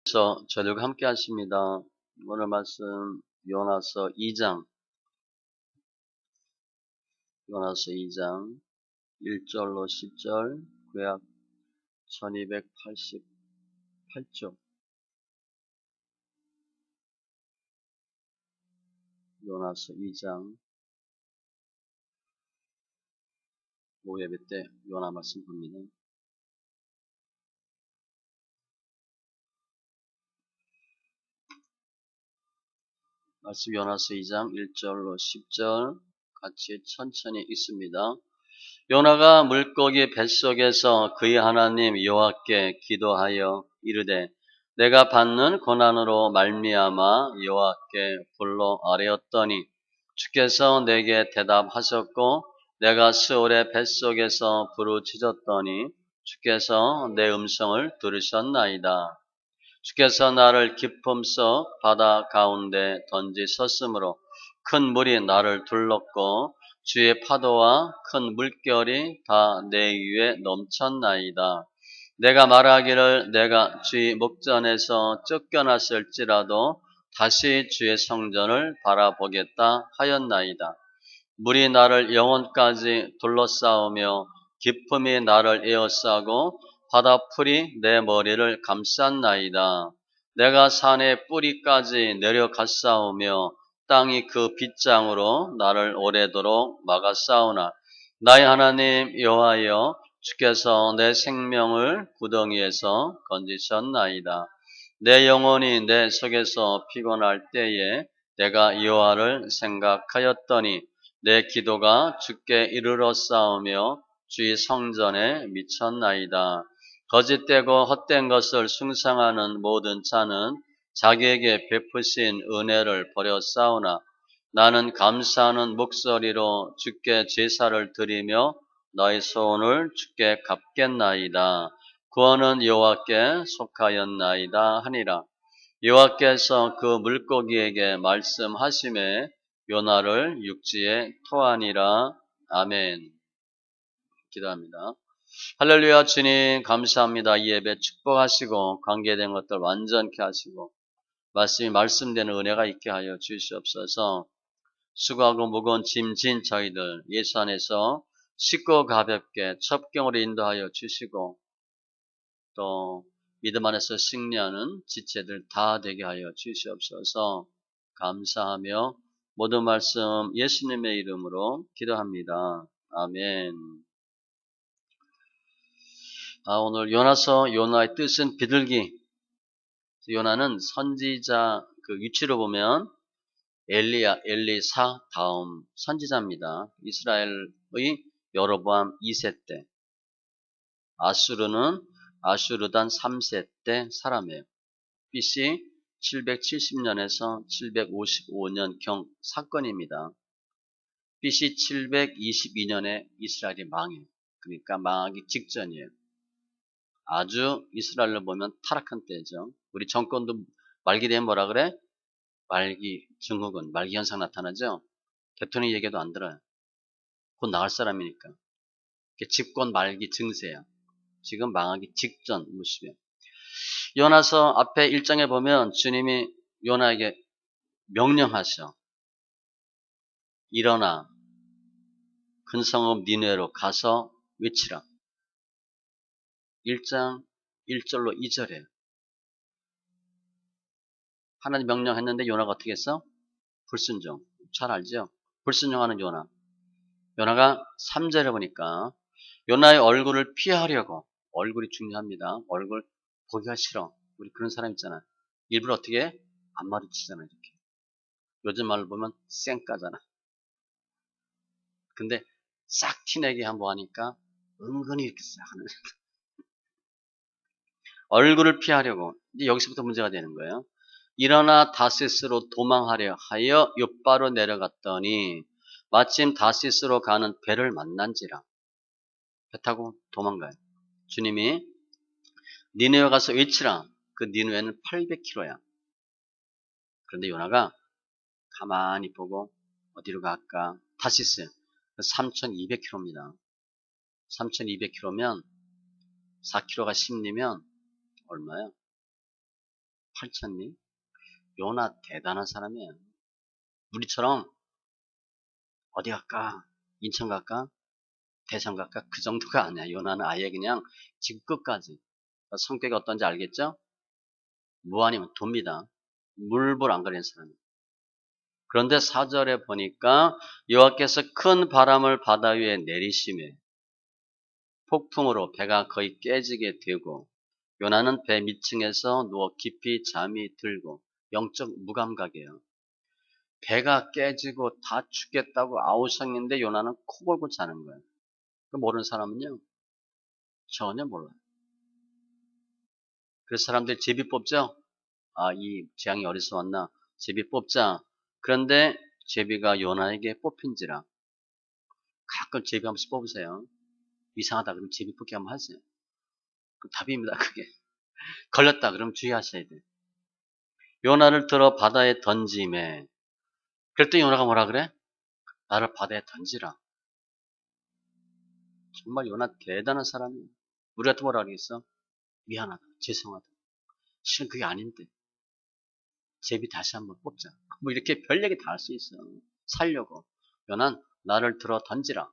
저들과 함께 하십니다. 오늘 말씀 요나서 2장 1절로 10절 구약 1288쪽 요나서 2장 오예배 때 요나 말씀 봅니다. 말씀 요나서 2장 1절로 10절 같이 천천히 읽습니다. 요나가 물고기 뱃속에서 그의 하나님 여호와께 기도하여 이르되 내가 받는 고난으로 말미암아 여호와께 불러 아뢰었더니 주께서 내게 대답하셨고 내가 스올의 뱃속에서 부르짖었더니 주께서 내 음성을 들으셨나이다. 주께서 나를 깊음 속 바다 가운데 던지셨으므로 큰 물이 나를 둘렀고 주의 파도와 큰 물결이 다 내 위에 넘쳤나이다. 내가 말하기를 내가 주의 목전에서 쫓겨났을지라도 다시 주의 성전을 바라보겠다 하였나이다. 물이 나를 영혼까지 둘러싸우며 깊음이 나를 에워싸고 바다풀이 내 머리를 감쌌나이다. 내가 산의 뿌리까지 내려갔사오며 땅이 그 빗장으로 나를 오래도록 막았사오나 나의 하나님 여호와여 주께서 내 생명을 구덩이에서 건지셨나이다. 내 영혼이 내 속에서 피곤할 때에 내가 여호와를 생각하였더니 내 기도가 주께 이르러 싸우며 주의 성전에 미쳤나이다. 거짓되고 헛된 것을 숭상하는 모든 자는 자기에게 베푸신 은혜를 버려 싸우나 나는 감사하는 목소리로 주께 제사를 드리며 너의 소원을 주께 갚겠나이다. 구원은 여호와께 속하였나이다 하니라. 여호와께서 그 물고기에게 말씀하심에 요나를 육지에 토하니라. 아멘. 기도합니다. 할렐루야. 주님 감사합니다. 이 예배 축복하시고 관계된 것들 완전케 하시고 말씀이 말씀되는 은혜가 있게 하여 주시옵소서. 수고하고 무거운 짐 진 저희들 예수 안에서 쉽고 가볍게 첩경으로 인도하여 주시고 또 믿음 안에서 승리하는 지체들 다 되게 하여 주시옵소서. 감사하며 모든 말씀 예수님의 이름으로 기도합니다. 아멘. 오늘 요나서 요나의 뜻은 비둘기. 요나는 선지자 그 위치로 보면 엘리사 다음 선지자입니다. 이스라엘의 여로보암 2세 때, 아수르단 3세 때 사람이에요. BC 770년에서 755년경 사건입니다. BC 722년에 이스라엘이 망해요. 그러니까 망하기 직전이에요. 아주 이스라엘로 보면 타락한 때죠. 우리 정권도 말기 되면 뭐라 그래? 말기 증후군, 말기 현상 나타나죠. 대통령 얘기도 안 들어요. 곧 나갈 사람이니까. 집권 말기 증세야. 지금 망하기 직전 모습이에요. 요나서 앞에 1장에 보면 주님이 요나에게 명령하셔. 일어나 근성읍 니느웨로 가서 외치라. 1장 1절로 2절에 하나님 명령했는데 요나가 어떻게 했어? 불순종. 잘 알죠? 불순종하는 요나. 요나가 3절에 보니까 요나의 얼굴을 피하려고, 얼굴이 중요합니다. 얼굴 보기가 싫어. 우리 그런 사람 있잖아. 일부러 어떻게 해? 안 마주치잖아 이렇게. 요즘 말로 보면 쌩까잖아. 근데 싹 티내게 한번 하니까 은근히 이렇게 싹 하는. 얼굴을 피하려고. 이제 여기서부터 문제가 되는 거예요. 일어나 다시스로 도망하려 하여 욥바로 내려갔더니 마침 다시스로 가는 배를 만난지라. 배 타고 도망가요. 주님이 니느웨 가서 외치라. 그 니느웨는 800km야. 그런데 요나가 가만히 보고 어디로 갈까? 다시스 3200km입니다. 3200km면 4km가 10리면 얼마야? 8,000리? 요나 대단한 사람이에요. 우리처럼 어디 갈까? 인천 갈까? 대선 갈까? 그 정도가 아니야. 요나는 아예 그냥 지금 끝까지. 성격이 어떤지 알겠죠? 무한이면 돕니다. 물불 안 가리는 사람이에요. 그런데 4절에 보니까 여호와께서 큰 바람을 바다 위에 내리시매 폭풍으로 배가 거의 깨지게 되고 요나는 배 밑층에서 누워 깊이 잠이 들고 영적 무감각이에요. 배가 깨지고 다 죽겠다고 아우성인데 요나는 코 골고 자는 거예요. 모르는 사람은요 전혀 몰라요. 그래서 사람들이 제비 뽑죠. 아, 이 재앙이 어디서 왔나? 제비 뽑자. 그런데 제비가 요나에게 뽑힌지라. 가끔 제비 한 번씩 뽑으세요. 이상하다 그러면 제비 뽑기 한번 하세요. 그 답입니다. 그게. 걸렸다 그러면 주의하셔야 돼요. 요나를 들어 바다에 던짐에 그랬더니 요나가 뭐라 그래? 나를 바다에 던지라. 정말 요나 대단한 사람이에요. 우리한테 뭐라 그러겠어? 미안하다. 죄송하다. 실은 그게 아닌데. 제비 다시 한번 뽑자. 뭐 이렇게 별 얘기 다 할 수 있어. 살려고. 요난 나를 들어 던지라.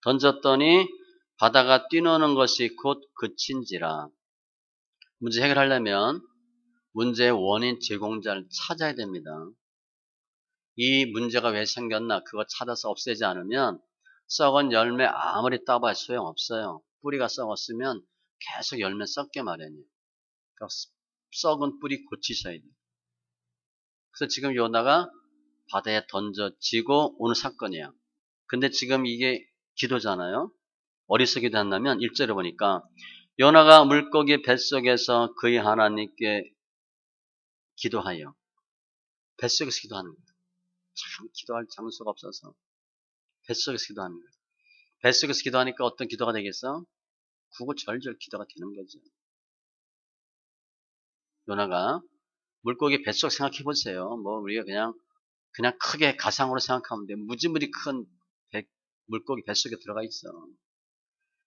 던졌더니 바다가 뛰노는 것이 곧 그친지라. 문제 해결하려면 문제의 원인 제공자를 찾아야 됩니다. 이 문제가 왜 생겼나 그거 찾아서 없애지 않으면 썩은 열매 아무리 따봐야 소용없어요. 뿌리가 썩었으면 계속 열매 썩게 마련이에요. 그러니까 썩은 뿌리 고치셔야 돼요. 그래서 지금 요나가 바다에 던져지고 오는 사건이야. 근데 지금 이게 기도잖아요. 어디서 기도했냐면 1절에 보니까 요나가 물고기 뱃속에서 그의 하나님께 기도하여 뱃속에서 기도하는 거예요. 참 기도할 장소가 없어서 뱃속에서 기도하는 거예요. 뱃속에서 기도하니까 어떤 기도가 되겠어? 구구절절 기도가 되는 거죠. 요나가 물고기 뱃속 생각해 보세요. 뭐 우리가 그냥 크게 가상으로 생각하면 돼. 무지무지 큰 물고기 뱃속에 들어가 있어.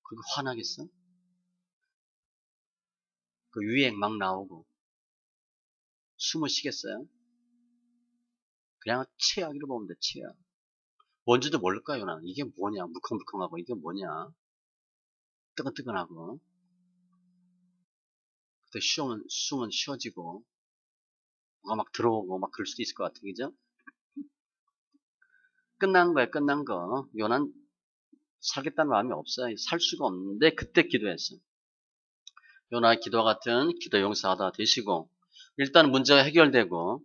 그게 화나겠어? 그 유행 막 나오고 숨을 쉬겠어요? 그냥 최악으로 보면 돼. 최악. 뭔지도 모를 거야 요나는. 이게 뭐냐 물컹물컹하고 이게 뭐냐 뜨끈뜨끈하고 그때 숨은 쉬어지고 뭐가 막 들어오고 막 그럴 수도 있을 것 같아. 그죠? 끝난 거야 끝난 거. 요나는 살겠다는 마음이 없어요. 살 수가 없는데 그때 기도했어. 요나의 기도와 같은 기도 용사가 다 되시고 일단 문제가 해결되고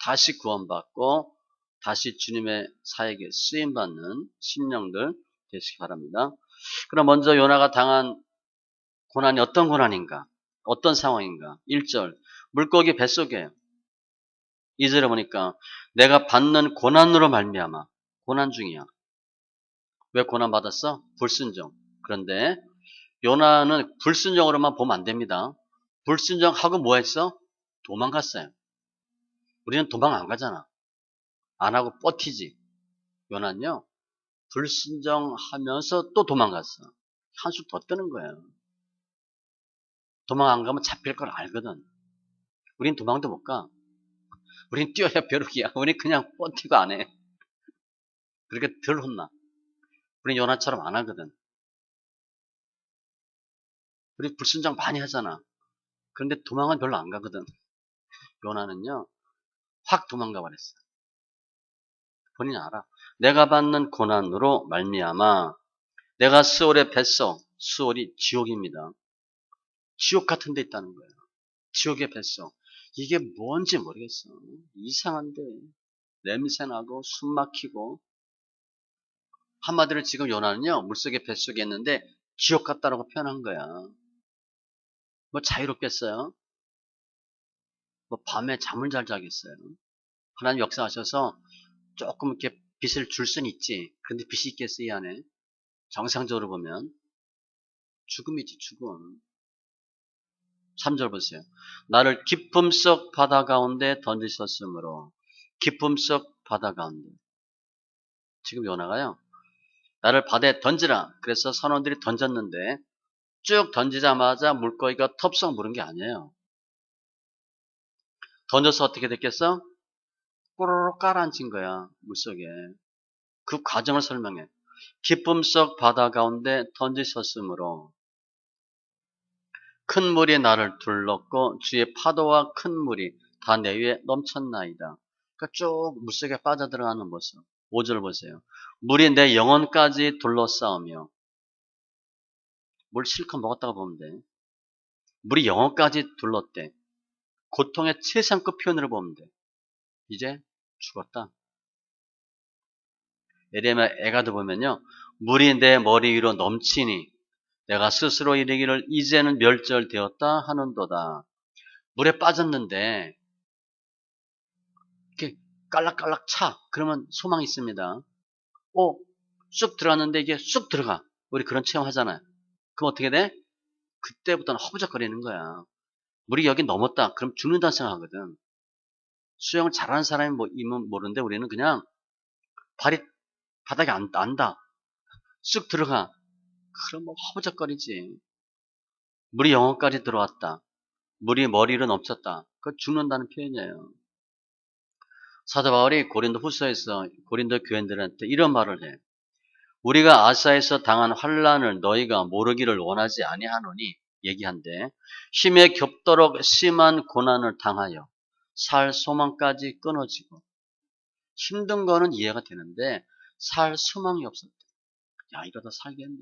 다시 구원받고 다시 주님의 사역에 쓰임받는 심령들 되시기 바랍니다. 그럼 먼저 요나가 당한 고난이 어떤 고난인가? 어떤 상황인가? 1절 물고기 뱃속에 2절에 보니까 내가 받는 고난으로 말미암아 고난 중이야. 왜 고난 받았어? 불순종. 그런데 요나는 불순종으로만 보면 안 됩니다. 불순종하고 뭐 했어? 도망갔어요. 우리는 도망 안 가잖아. 안 하고 버티지. 요나는요. 불순종하면서 또 도망갔어. 한술 더 뜨는 거예요. 도망 안 가면 잡힐 걸 알거든. 우린 도망도 못 가. 우린 뛰어야 벼룩이야. 우린 그냥 버티고 안 해. 그렇게 덜 혼나. 우린 요나처럼 안 하거든. 우리 불순종 많이 하잖아. 그런데 도망은 별로 안 가거든. 요나는요. 확 도망가 버렸어. 본인이 알아. 내가 받는 고난으로 말미암아 내가 스올의 뱃속, 스올이 지옥입니다. 지옥 같은 데 있다는 거예요. 지옥의 뱃속. 이게 뭔지 모르겠어. 이상한데 냄새나고 숨 막히고 한마디로 지금 요나는요. 물속의 뱃속에 있는데 지옥 같다라고 표현한 거야. 뭐 자유롭겠어요? 뭐 밤에 잠을 잘 자겠어요? 하나님 역사하셔서 조금 이렇게 빛을 줄 수는 있지. 그런데 빛이 있겠어 이 안에? 정상적으로 보면 죽음이지 죽음. 3절 보세요. 나를 깊음 속 바다 가운데 던지셨으므로 깊음 속 바다 가운데 지금 요나가요. 나를 바다에 던지라. 그래서 선원들이 던졌는데 쭉 던지자마자 물고기가 텁썩 물은 게 아니에요. 던져서 어떻게 됐겠어? 꼬르륵 깔아앉힌 거야, 물속에. 그 과정을 설명해. 기쁨 속 바다 가운데 던지셨으므로 큰 물이 나를 둘렀고 주의 파도와 큰 물이 다 내 위에 넘쳤나이다. 그러니까 쭉 물속에 빠져들어가는 모습. 5절 보세요. 물이 내 영혼까지 둘러싸우며, 물 실컷 먹었다고 보면 돼. 물이 영혼까지 둘렀대. 고통의 최상급 표현으로 보면 돼. 이제 죽었다. 예레미야 에가드 보면요, 물이 내 머리 위로 넘치니 내가 스스로 이르기를 이제는 멸절되었다 하는도다. 물에 빠졌는데 이렇게 깔락깔락 차. 그러면 소망이 있습니다. 쑥 들어갔는데 이게 쑥 들어가. 우리 그런 체험 하잖아요. 그럼 어떻게 돼? 그때부터는 허부적거리는 거야. 물이 여기 넘었다. 그럼 죽는다 생각하거든. 수영을 잘하는 사람이 뭐 이면 모르는데 우리는 그냥 발이 바닥에 안다. 쑥 들어가. 그럼 뭐 허부적거리지. 물이 영혼까지 들어왔다. 물이 머리로 넘쳤다. 그거 죽는다는 표현이에요. 사도 바울이 고린도 후서에서 고린도 교인들한테 이런 말을 해. 우리가 아사에서 당한 환난을 너희가 모르기를 원하지 아니하노니 얘기한대. 힘에 겹도록 심한 고난을 당하여 살 소망까지 끊어지고, 힘든 거는 이해가 되는데 살 소망이 없었대. 야, 이러다 살겠네.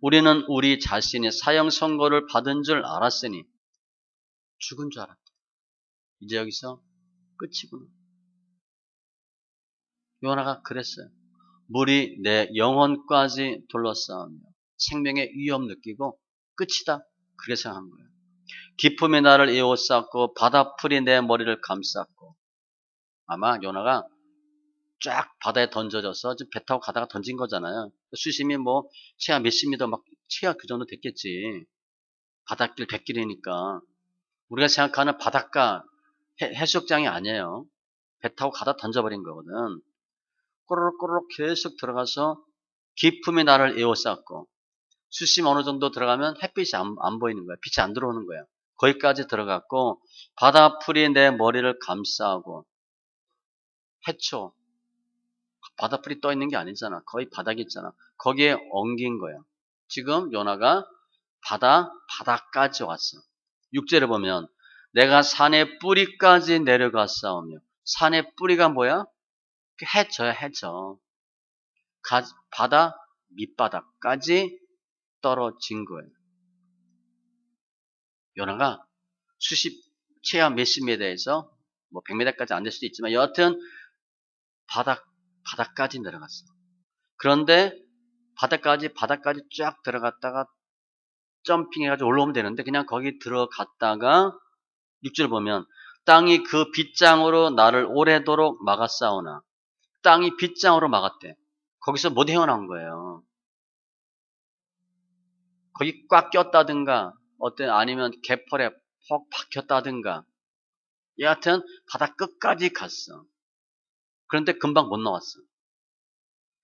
우리는 우리 자신이 사형 선고를 받은 줄 알았으니 죽은 줄 알았다. 이제 여기서 끝이구나. 요나가 그랬어요. 물이 내 영혼까지 둘러싸우며 생명의 위험 느끼고 끝이다. 그렇게 생각한 거예요. 기쁨이 나를 에워쌌고 바다풀이 내 머리를 감쌌고. 아마 요나가 쫙 바다에 던져져서 배 타고 가다가 던진 거잖아요. 수심이 뭐 최하 몇십 미터 막 최하 그 정도 됐겠지. 바닷길 뱃길이니까. 우리가 생각하는 바닷가 해수욕장이 아니에요. 배 타고 가다 던져버린 거거든. 꼬르륵꼬르륵 계속 들어가서 기품이 나를 에워쌌고, 수심 어느 정도 들어가면 햇빛이 안 보이는 거야. 빛이 안 들어오는 거야. 거기까지 들어갔고, 바다풀이 내 머리를 감싸고, 해초, 바다풀이 떠 있는 게 아니잖아. 거의 바닥이 있잖아. 거기에 엉긴 거야. 지금 요나가 바다까지 왔어. 6절에 보면 내가 산의 뿌리까지 내려갔사오며. 산의 뿌리가 뭐야? 해저야, 해저. 바다 밑바닥까지 떨어진 거예요. 요나가 최하 몇십 미터에서 뭐 100m까지 안 될 수도 있지만 여하튼 바닥까지 내려갔어. 그런데 바닥까지 쫙 들어갔다가 점핑해가지고 올라오면 되는데 그냥 거기 들어갔다가 6절 보면 땅이 그 빗장으로 나를 오래도록 막았사오나. 땅이 빗장으로 막았대. 거기서 못 헤어나온 거예요. 거기 꽉 꼈다든가 아니면 개펄에 퍽 박혔다든가, 여하튼 바다 끝까지 갔어. 그런데 금방 못 나왔어.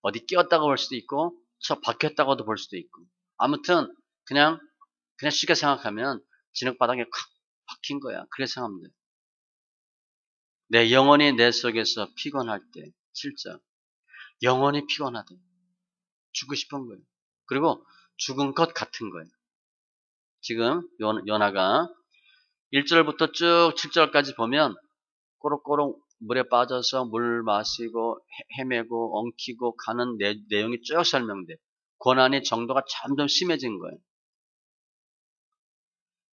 어디 끼었다고 볼 수도 있고 박혔다고도 볼 수도 있고, 아무튼 그냥 쉽게 생각하면 진흙바닥에 콱 박힌 거야. 그렇게 생각하면 돼. 내 영혼이 내 속에서 피곤할 때, 7절, 영혼이 피곤하대. 죽고 싶은 거예요. 그리고 죽은 것 같은 거예요. 지금 요나가 1절부터 쭉 7절까지 보면 꼬록꼬록 물에 빠져서 물 마시고 헤매고 엉키고 가는 내용이 쭉 설명돼. 고난의 정도가 점점 심해진 거예요.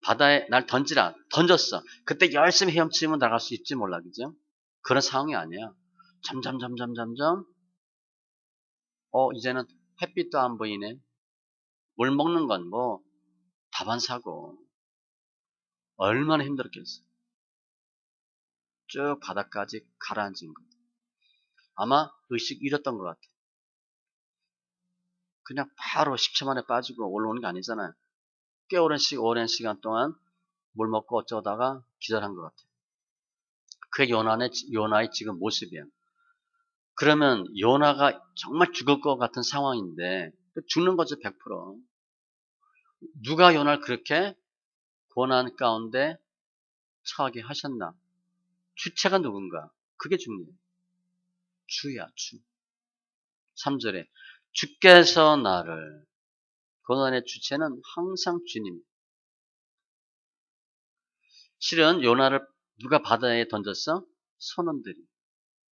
바다에 날 던지라. 던졌어. 그때 열심히 헤엄치면 나갈 수 있지 몰라, 그죠? 그런 상황이 아니야. 점점 이제는 햇빛도 안 보이네. 물 먹는 건 뭐 다반사고. 얼마나 힘들었겠어. 쭉 바닥까지 가라앉은 거. 아마 의식 잃었던 것 같아. 그냥 바로 10초 만에 빠지고 올라오는 게 아니잖아요. 꽤 오랜 시간 동안 물 먹고 어쩌다가 기절한 것 같아. 그게 요나의 지금 모습이야. 그러면 요나가 정말 죽을 것 같은 상황인데 죽는 거죠, 100%. 누가 요나를 그렇게 고난 가운데 처하게 하셨나? 주체가 누군가? 그게 중요해요. 주야, 주. 3절에 주께서 나를. 고난의 주체는 항상 주님. 실은 요나를 누가 바다에 던졌어? 선원들이.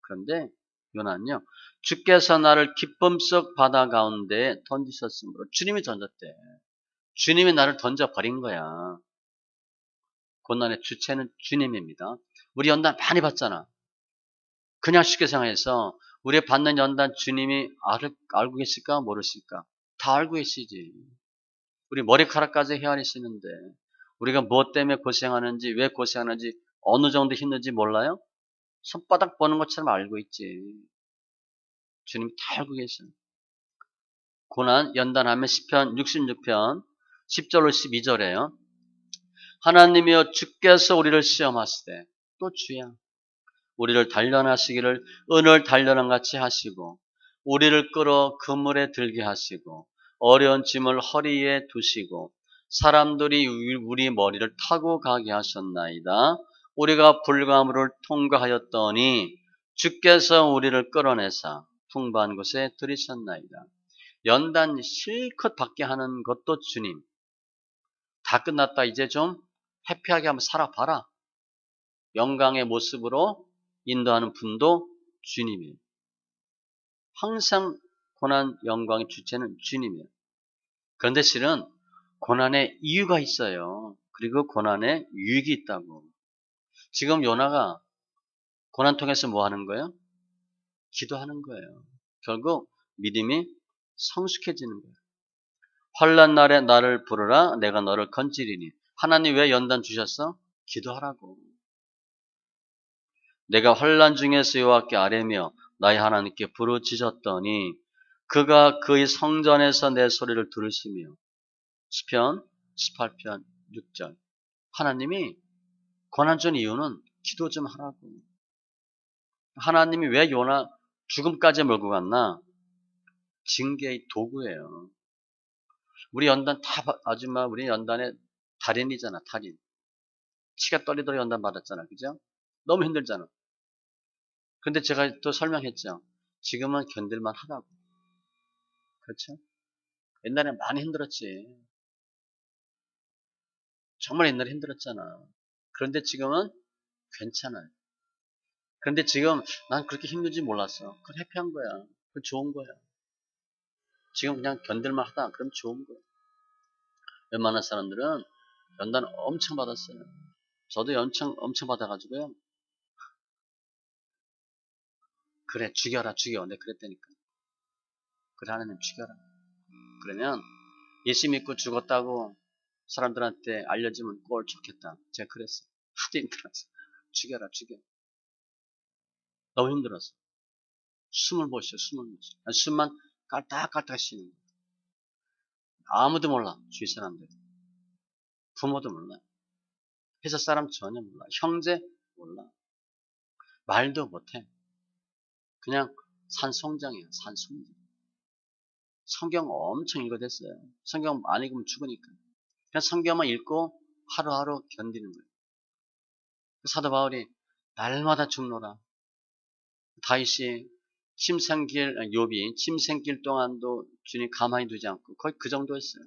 그런데 요나는요, 주께서 나를 기쁨 속 바다 가운데 던지셨으므로 주님이 던졌대. 주님이 나를 던져버린 거야. 고난의 주체는 주님입니다. 우리 연단 많이 받잖아. 그냥 쉽게 생각해서 우리 받는 연단 주님이 알고 계실까 모르실까? 다 알고 계시지. 우리 머리카락까지 헤아리시는데 우리가 무엇 때문에 고생하는지, 왜 고생하는지, 어느 정도 힘든지 몰라요? 손바닥 보는 것처럼 알고 있지. 주님 다 알고 계셔. 고난 연단하면 시편 66편 10절로 12절에요. 하나님이여 주께서 우리를 시험하시되, 또 주야, 우리를 단련하시기를 은을 단련한 같이 하시고 우리를 끌어 그물에 들게 하시고 어려운 짐을 허리에 두시고 사람들이 우리 머리를 타고 가게 하셨나이다. 우리가 불가물을 통과하였더니 주께서 우리를 끌어내사 풍부한 곳에 들이셨나이다. 연단 실컷 받게 하는 것도 주님. 다 끝났다. 이제 좀 해피하게 한번 살아봐라. 영광의 모습으로 인도하는 분도 주님이에요. 항상 고난 영광의 주체는 주님이에요. 그런데 실은 고난의 이유가 있어요. 그리고 고난의 유익이 있다고. 지금 요나가 고난 통해서 뭐 하는 거예요? 기도하는 거예요. 결국 믿음이 성숙해지는 거예요. 환난 날에 나를 부르라 내가 너를 건지리니. 하나님 왜 연단 주셨어? 기도하라고. 내가 환난 중에서 여호와께 아뢰며 나의 하나님께 부르짖었더니 그가 그의 성전에서 내 소리를 들으시며. 시편 18편 6절. 하나님이 고난 준 이유는 기도 좀 하라고. 하나님이 왜 요나 죽음까지 몰고 갔나? 징계의 도구예요. 우리 연단 다 아줌마 우리 연단의 달인이잖아. 달인. 치가 떨리도록 연단 받았잖아. 그죠? 너무 힘들잖아. 근데 제가 또 설명했죠. 지금은 견딜만 하다고. 그렇죠? 옛날에 많이 힘들었지. 정말 옛날에 힘들었잖아. 그런데 지금은 괜찮아요. 그런데 지금 난 그렇게 힘든지 몰랐어. 그건 해피한 거야. 그건 좋은 거야. 지금 그냥 견딜만 하다. 그럼 좋은 거야. 웬만한 사람들은 연단 엄청 받았어요. 저도 엄청 받아가지고요. 그래, 죽여라, 죽여. 내가 그랬다니까. 그래, 하나님 죽여라. 그러면 예수 믿고 죽었다고 사람들한테 알려지면 꼴 좋겠다. 제가 그랬어. 하도 힘들었어. 죽여라, 죽여. 너무 힘들었어. 숨을 못 쉬어, 숨을 못 쉬어. 숨만 깔딱깔딱 쉬는 거야. 아무도 몰라, 주위 사람들. 부모도 몰라. 회사 사람 전혀 몰라. 형제 몰라. 말도 못해. 그냥 산송장이야, 산송장. 성경 엄청 읽어댔어요. 성경 안 읽으면 죽으니까. 그냥 성경만 읽고 하루하루 견디는 거예요. 사도 바울이 날마다 죽노라. 다윗이 욥이 침생길 동안도 주님 가만히 두지 않고 거의 그 정도였어요.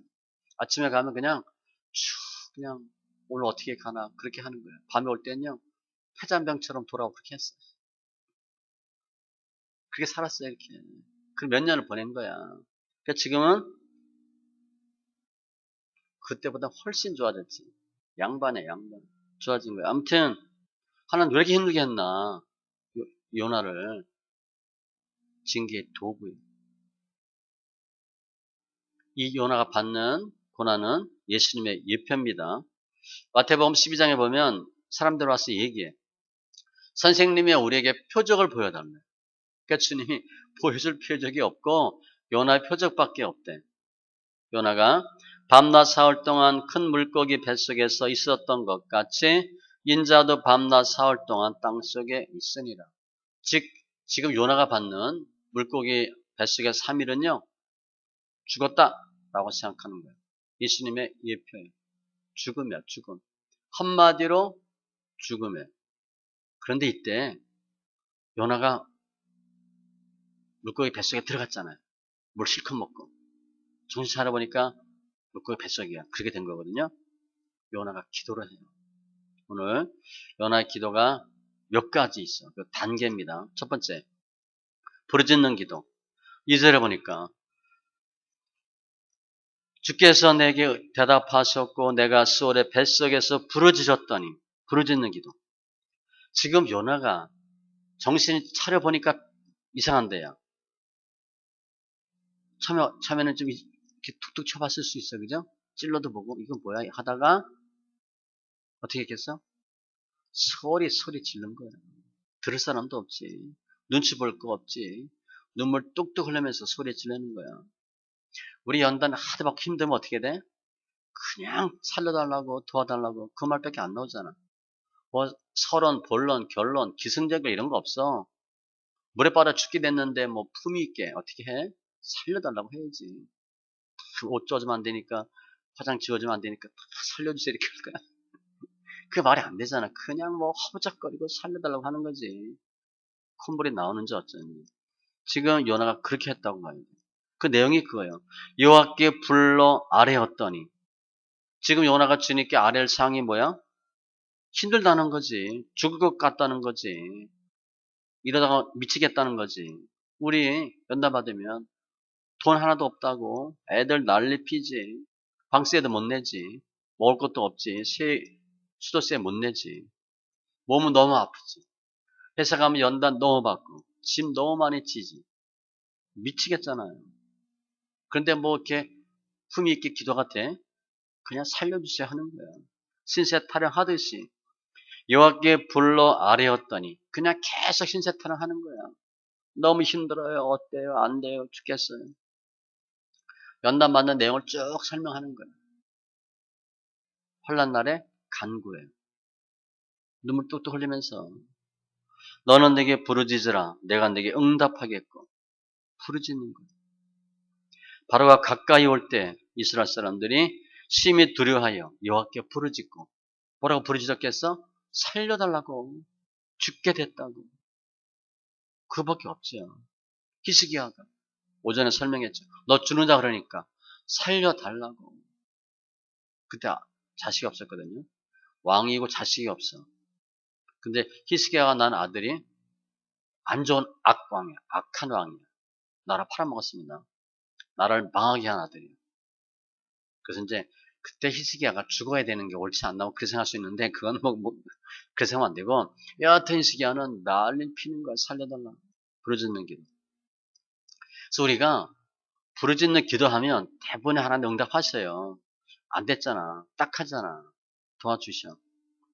아침에 가면 그냥 그냥 오늘 어떻게 가나 그렇게 하는 거예요. 밤에 올 때는요 폐잔병처럼 돌아오고 그렇게 했어요. 그렇게 살았어요 이렇게. 그 몇 년을 보낸 거야. 그러니까 지금은 그때보다 훨씬 좋아졌지. 양반에 양반. 좋아진 거야. 아무튼 하나님 왜 이렇게 힘들게 했나. 요나를 징계의 도구예요. 이 요나가 받는 고난은 예수님의 예표입니다. 마태복음 12장에 보면 사람들 와서 얘기해. 선생님이 우리에게 표적을 보여달래. 그러니까 주님이 보여줄 표적이 없고 요나의 표적밖에 없대. 요나가 밤낮 사흘 동안 큰 물고기 뱃속에서 있었던 것 같이 인자도 밤낮 사흘 동안 땅속에 있으니라. 즉 지금 요나가 받는 물고기 뱃속의 3일은요 죽었다라고 생각하는 거예요. 예수님의 예표예요. 죽음이야, 죽음. 한마디로 죽음이에요. 그런데 이때 요나가 물고기 뱃속에 들어갔잖아요. 물 실컷 먹고. 정신 차려보니까 물고기 뱃속이야. 그렇게 된 거거든요. 요나가 기도를 해요. 오늘 요나의 기도가 몇 가지 있어. 그 단계입니다. 첫 번째, 부르짖는 기도. 2절에 보니까 주께서 내게 대답하셨고 내가 수월의 뱃속에서 부르짖었더니, 부르짖는 기도. 지금 요나가 정신 차려보니까 이상한데요. 처음에는 좀 이렇게 툭툭 쳐봤을 수 있어. 그죠? 찔러도 보고 이건 뭐야 하다가 어떻게 했겠어? 소리 질른 거야. 들을 사람도 없지. 눈치 볼 거 없지. 눈물 뚝뚝 흘리면서 소리 지르는 거야. 우리 연단 하도 막 힘들면 어떻게 돼? 그냥 살려달라고 도와달라고 그 말밖에 안 나오잖아. 뭐 서론, 본론, 결론, 기승전결 이런 거 없어. 물에 빠져 죽게 됐는데 뭐 품위 있게 어떻게 해? 살려달라고 해야지. 옷 젖으면 안 되니까, 화장 지워주면 안 되니까 다 살려주세요 이렇게 할 거야. 그게 말이 안 되잖아. 그냥 뭐 허벅적거리고 살려달라고 하는 거지. 콧물이 나오는지 어쩌니. 지금 요나가 그렇게 했다고 말이야. 그 내용이 그거예요. 여호와께 불러 아뢰었더니. 지금 요나가 주님께 아뢰할 사항이 뭐야? 힘들다는 거지. 죽을 것 같다는 거지. 이러다가 미치겠다는 거지. 우리 연단 받으면 돈 하나도 없다고 애들 난리 피지. 방세도 못 내지. 먹을 것도 없지. 수도세 못 내지. 몸은 너무 아프지. 회사 가면 연단 너무 받고 짐 너무 많이 지지. 미치겠잖아요. 그런데 뭐 이렇게 품위 있게 기도가 돼? 그냥 살려주세요 하는 거야. 신세 타령하듯이 여호와께 불러 아뢰었더니 그냥 계속 신세 타령하는 거야. 너무 힘들어요. 어때요? 안 돼요? 죽겠어요. 연단 받는 내용을 쭉 설명하는 거야. 혼란 날에 간구해요. 눈물 뚝뚝 흘리면서 너는 내게 부르짖으라. 내가 내게 응답하겠고. 부르짖는 거야. 바로가 가까이 올 때 이스라엘 사람들이 심히 두려워하여 여호와께 부르짖고 뭐라고 부르짖었겠어? 살려달라고. 죽게 됐다고. 그밖에 없죠. 히스기야가 오전에 설명했죠. 너 죽는다 그러니까 살려달라고. 그때 자식이 없었거든요. 왕이고 자식이 없어. 근데 히스기야가 난 아들이 안 좋은 악왕이야. 악한 왕이야. 나라 팔아먹었습니다. 나라를 망하게 한 아들이에요. 그래서 이제 그때 히스기야가 죽어야 되는 게 옳지 않나고 그렇게 생각할 수 있는데 그건 그렇게 생각하면 안 되고 여하튼 히스기야는 난리 피는 거야. 살려달라. 부르짖는 기도. 그래서 우리가 부르짖는 기도하면 대부분의 하나님 응답하셔요. 안 됐잖아. 딱 하잖아. 도와주셔.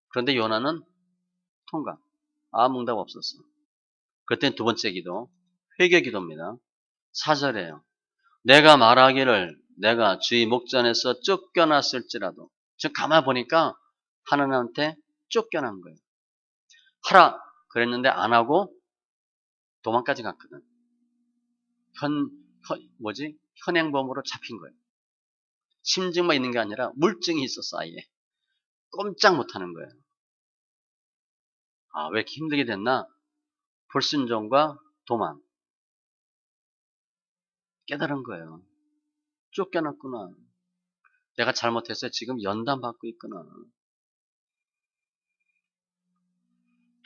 그런데 요나는 통과. 아무 응답 없었어. 그때 두 번째 기도. 회개 기도입니다. 4절에요. 내가 말하기를 내가 주의 목전에서 쫓겨났을지라도. 지금 가만히 보니까 하나님한테 쫓겨난 거예요. 하라 그랬는데 안 하고 도망까지 갔거든. 현행범으로 잡힌 거예요. 심증만 있는 게 아니라 물증이 있었어 아예. 꼼짝 못하는 거예요. 아, 왜 이렇게 힘들게 됐나? 불순종과 도망. 깨달은 거예요. 쫓겨났구나. 내가 잘못했어요. 지금 연단받고 있구나.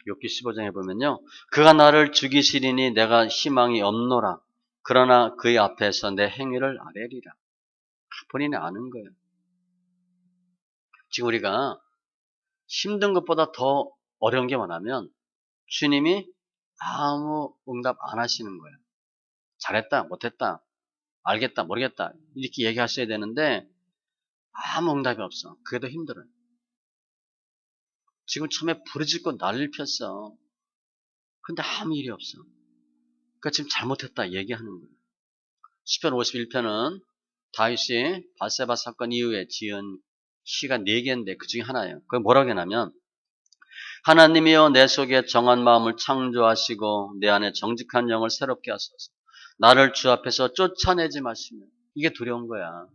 욥기 15장에 보면요. 그가 나를 죽이시리니 내가 희망이 없노라. 그러나 그의 앞에서 내 행위를 아뢰리라. 본인이 아는 거예요. 지금 우리가 힘든 것보다 더 어려운 게 뭐냐면 주님이 아무 응답 안 하시는 거예요. 잘했다, 못했다, 알겠다, 모르겠다 이렇게 얘기하셔야 되는데 아무 응답이 없어. 그게 더 힘들어요. 지금 처음에 부르짖고 난리를 폈어. 근데 아무 일이 없어. 그러니까 지금 잘못했다 얘기하는 거예요. 시편 51편은 다윗이 바세바 사건 이후에 지은 시가 4개인데 그 중에 하나예요. 그게 뭐라고 하냐면 하나님이여 내 속에 정한 마음을 창조하시고 내 안에 정직한 영을 새롭게 하소서. 나를 주 앞에서 쫓아내지 마시며. 이게 두려운 거야.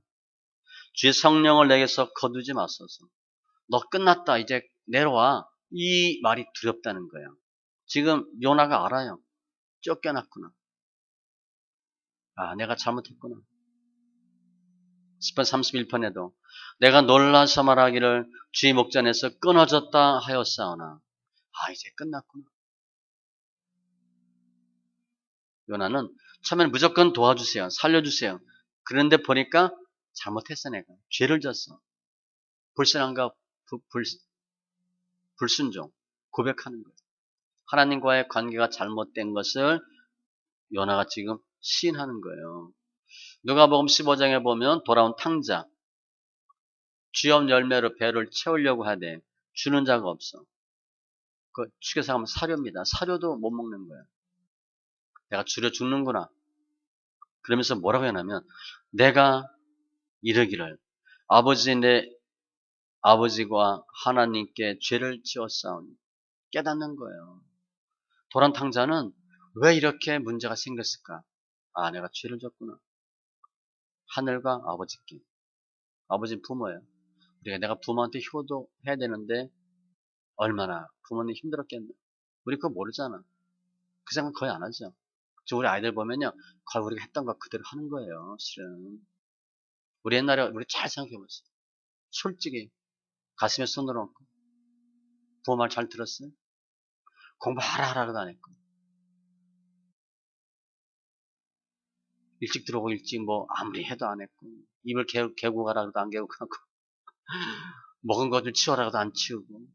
주의 성령을 내게서 거두지 마소서. 너 끝났다. 이제 내려와. 이 말이 두렵다는 거예요. 지금 요나가 알아요. 쫓겨났구나. 아, 내가 잘못했구나. 10편 31편에도 내가 놀라서 말하기를 주의 목전에서 끊어졌다 하였사오나. 아, 이제 끝났구나. 요나는 처음에는 무조건 도와주세요. 살려주세요. 그런데 보니까 잘못했어 내가. 죄를 졌어. 불신앙과 불순종. 고백하는 거예요. 하나님과의 관계가 잘못된 것을 요나가 지금 시인하는 거예요. 누가복음 15장에 보면 돌아온 탕자. 주염 열매로 배를 채우려고 하되 주는 자가 없어. 그 축에서 가면 사료입니다. 사료도 못 먹는 거예요. 내가 줄여 죽는구나. 그러면서 뭐라고 해냐면 내가 이르기를 아버지와 하나님께 죄를 지었사오니 깨닫는 거예요. 도란 탕자는 왜 이렇게 문제가 생겼을까? 아, 내가 죄를 졌구나. 하늘과 아버지께. 아버지는 부모예요. 내가 부모한테 효도해야 되는데 얼마나 부모님 힘들었겠나. 우리 그거 모르잖아. 그 생각 거의 안 하죠. 저 우리 아이들 보면요. 거의 우리가 했던 거 그대로 하는 거예요. 실은. 우리 옛날에 우리 잘 생각해보세요. 솔직히 가슴에 손을 얹고 부모 말 잘 들었어요? 공부하라 하라고도 안 했고 일찍 들어오고 일찍 뭐 아무리 해도 안 했고 입을 개고 가라고도 안 개고 가고 먹은 거 좀 치워라고도 안 치우고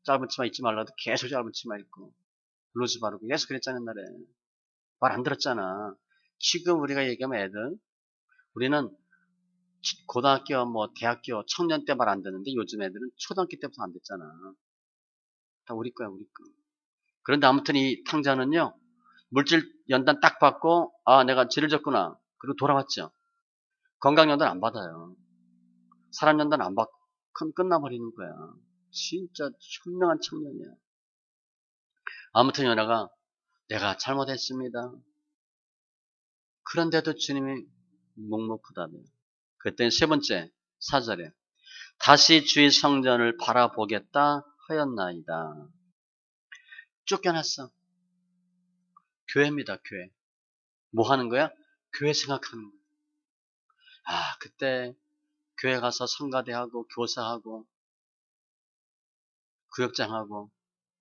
짧은 치마 입지 말라도 계속 짧은 치마 입고 블루즈 바르고 계속 그랬잖아 옛날에. 말 안 들었잖아. 지금 우리가 얘기하면 애들 우리는 고등학교 뭐 대학교 청년 때 말 안 듣는데 요즘 애들은 초등학교 때부터 안 듣잖아. 다 우리 거야 우리 거. 그런데 아무튼 이 탕자는요. 물질 연단 딱 받고 아 내가 죄를 졌구나. 그리고 돌아왔죠. 건강연단 안 받아요. 사람연단 안 받고 끝나버리는 거야. 진짜 현명한 청년이야. 아무튼 연하가 내가 잘못했습니다. 그런데도 주님이 묵묵부답해. 그때 세 번째 4절에 다시 주의 성전을 바라보겠다 하였나이다. 쫓겨났어. 교회입니다. 교회. 뭐 하는 거야? 교회 생각하는 거야. 아 그때 교회 가서 성가대하고 교사하고 구역장하고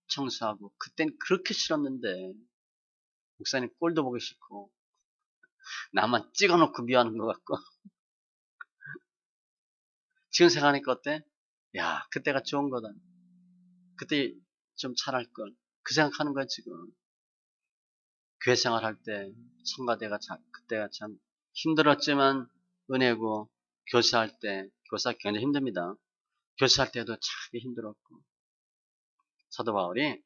청소하고 그땐 그렇게 싫었는데 목사님 꼴도 보기 싫고 나만 찍어놓고 미워하는 것 같고 지금 생각하니까 어때? 야 그때가 좋은 거다. 그때 좀 잘할 걸. 그 생각하는 거야 지금. 교회 생활할 때 성가대가 그때가 참 힘들었지만 은혜고 교사할 때 교사 굉장히 힘듭니다. 교사할 때도 참 힘들었고 사도 바울이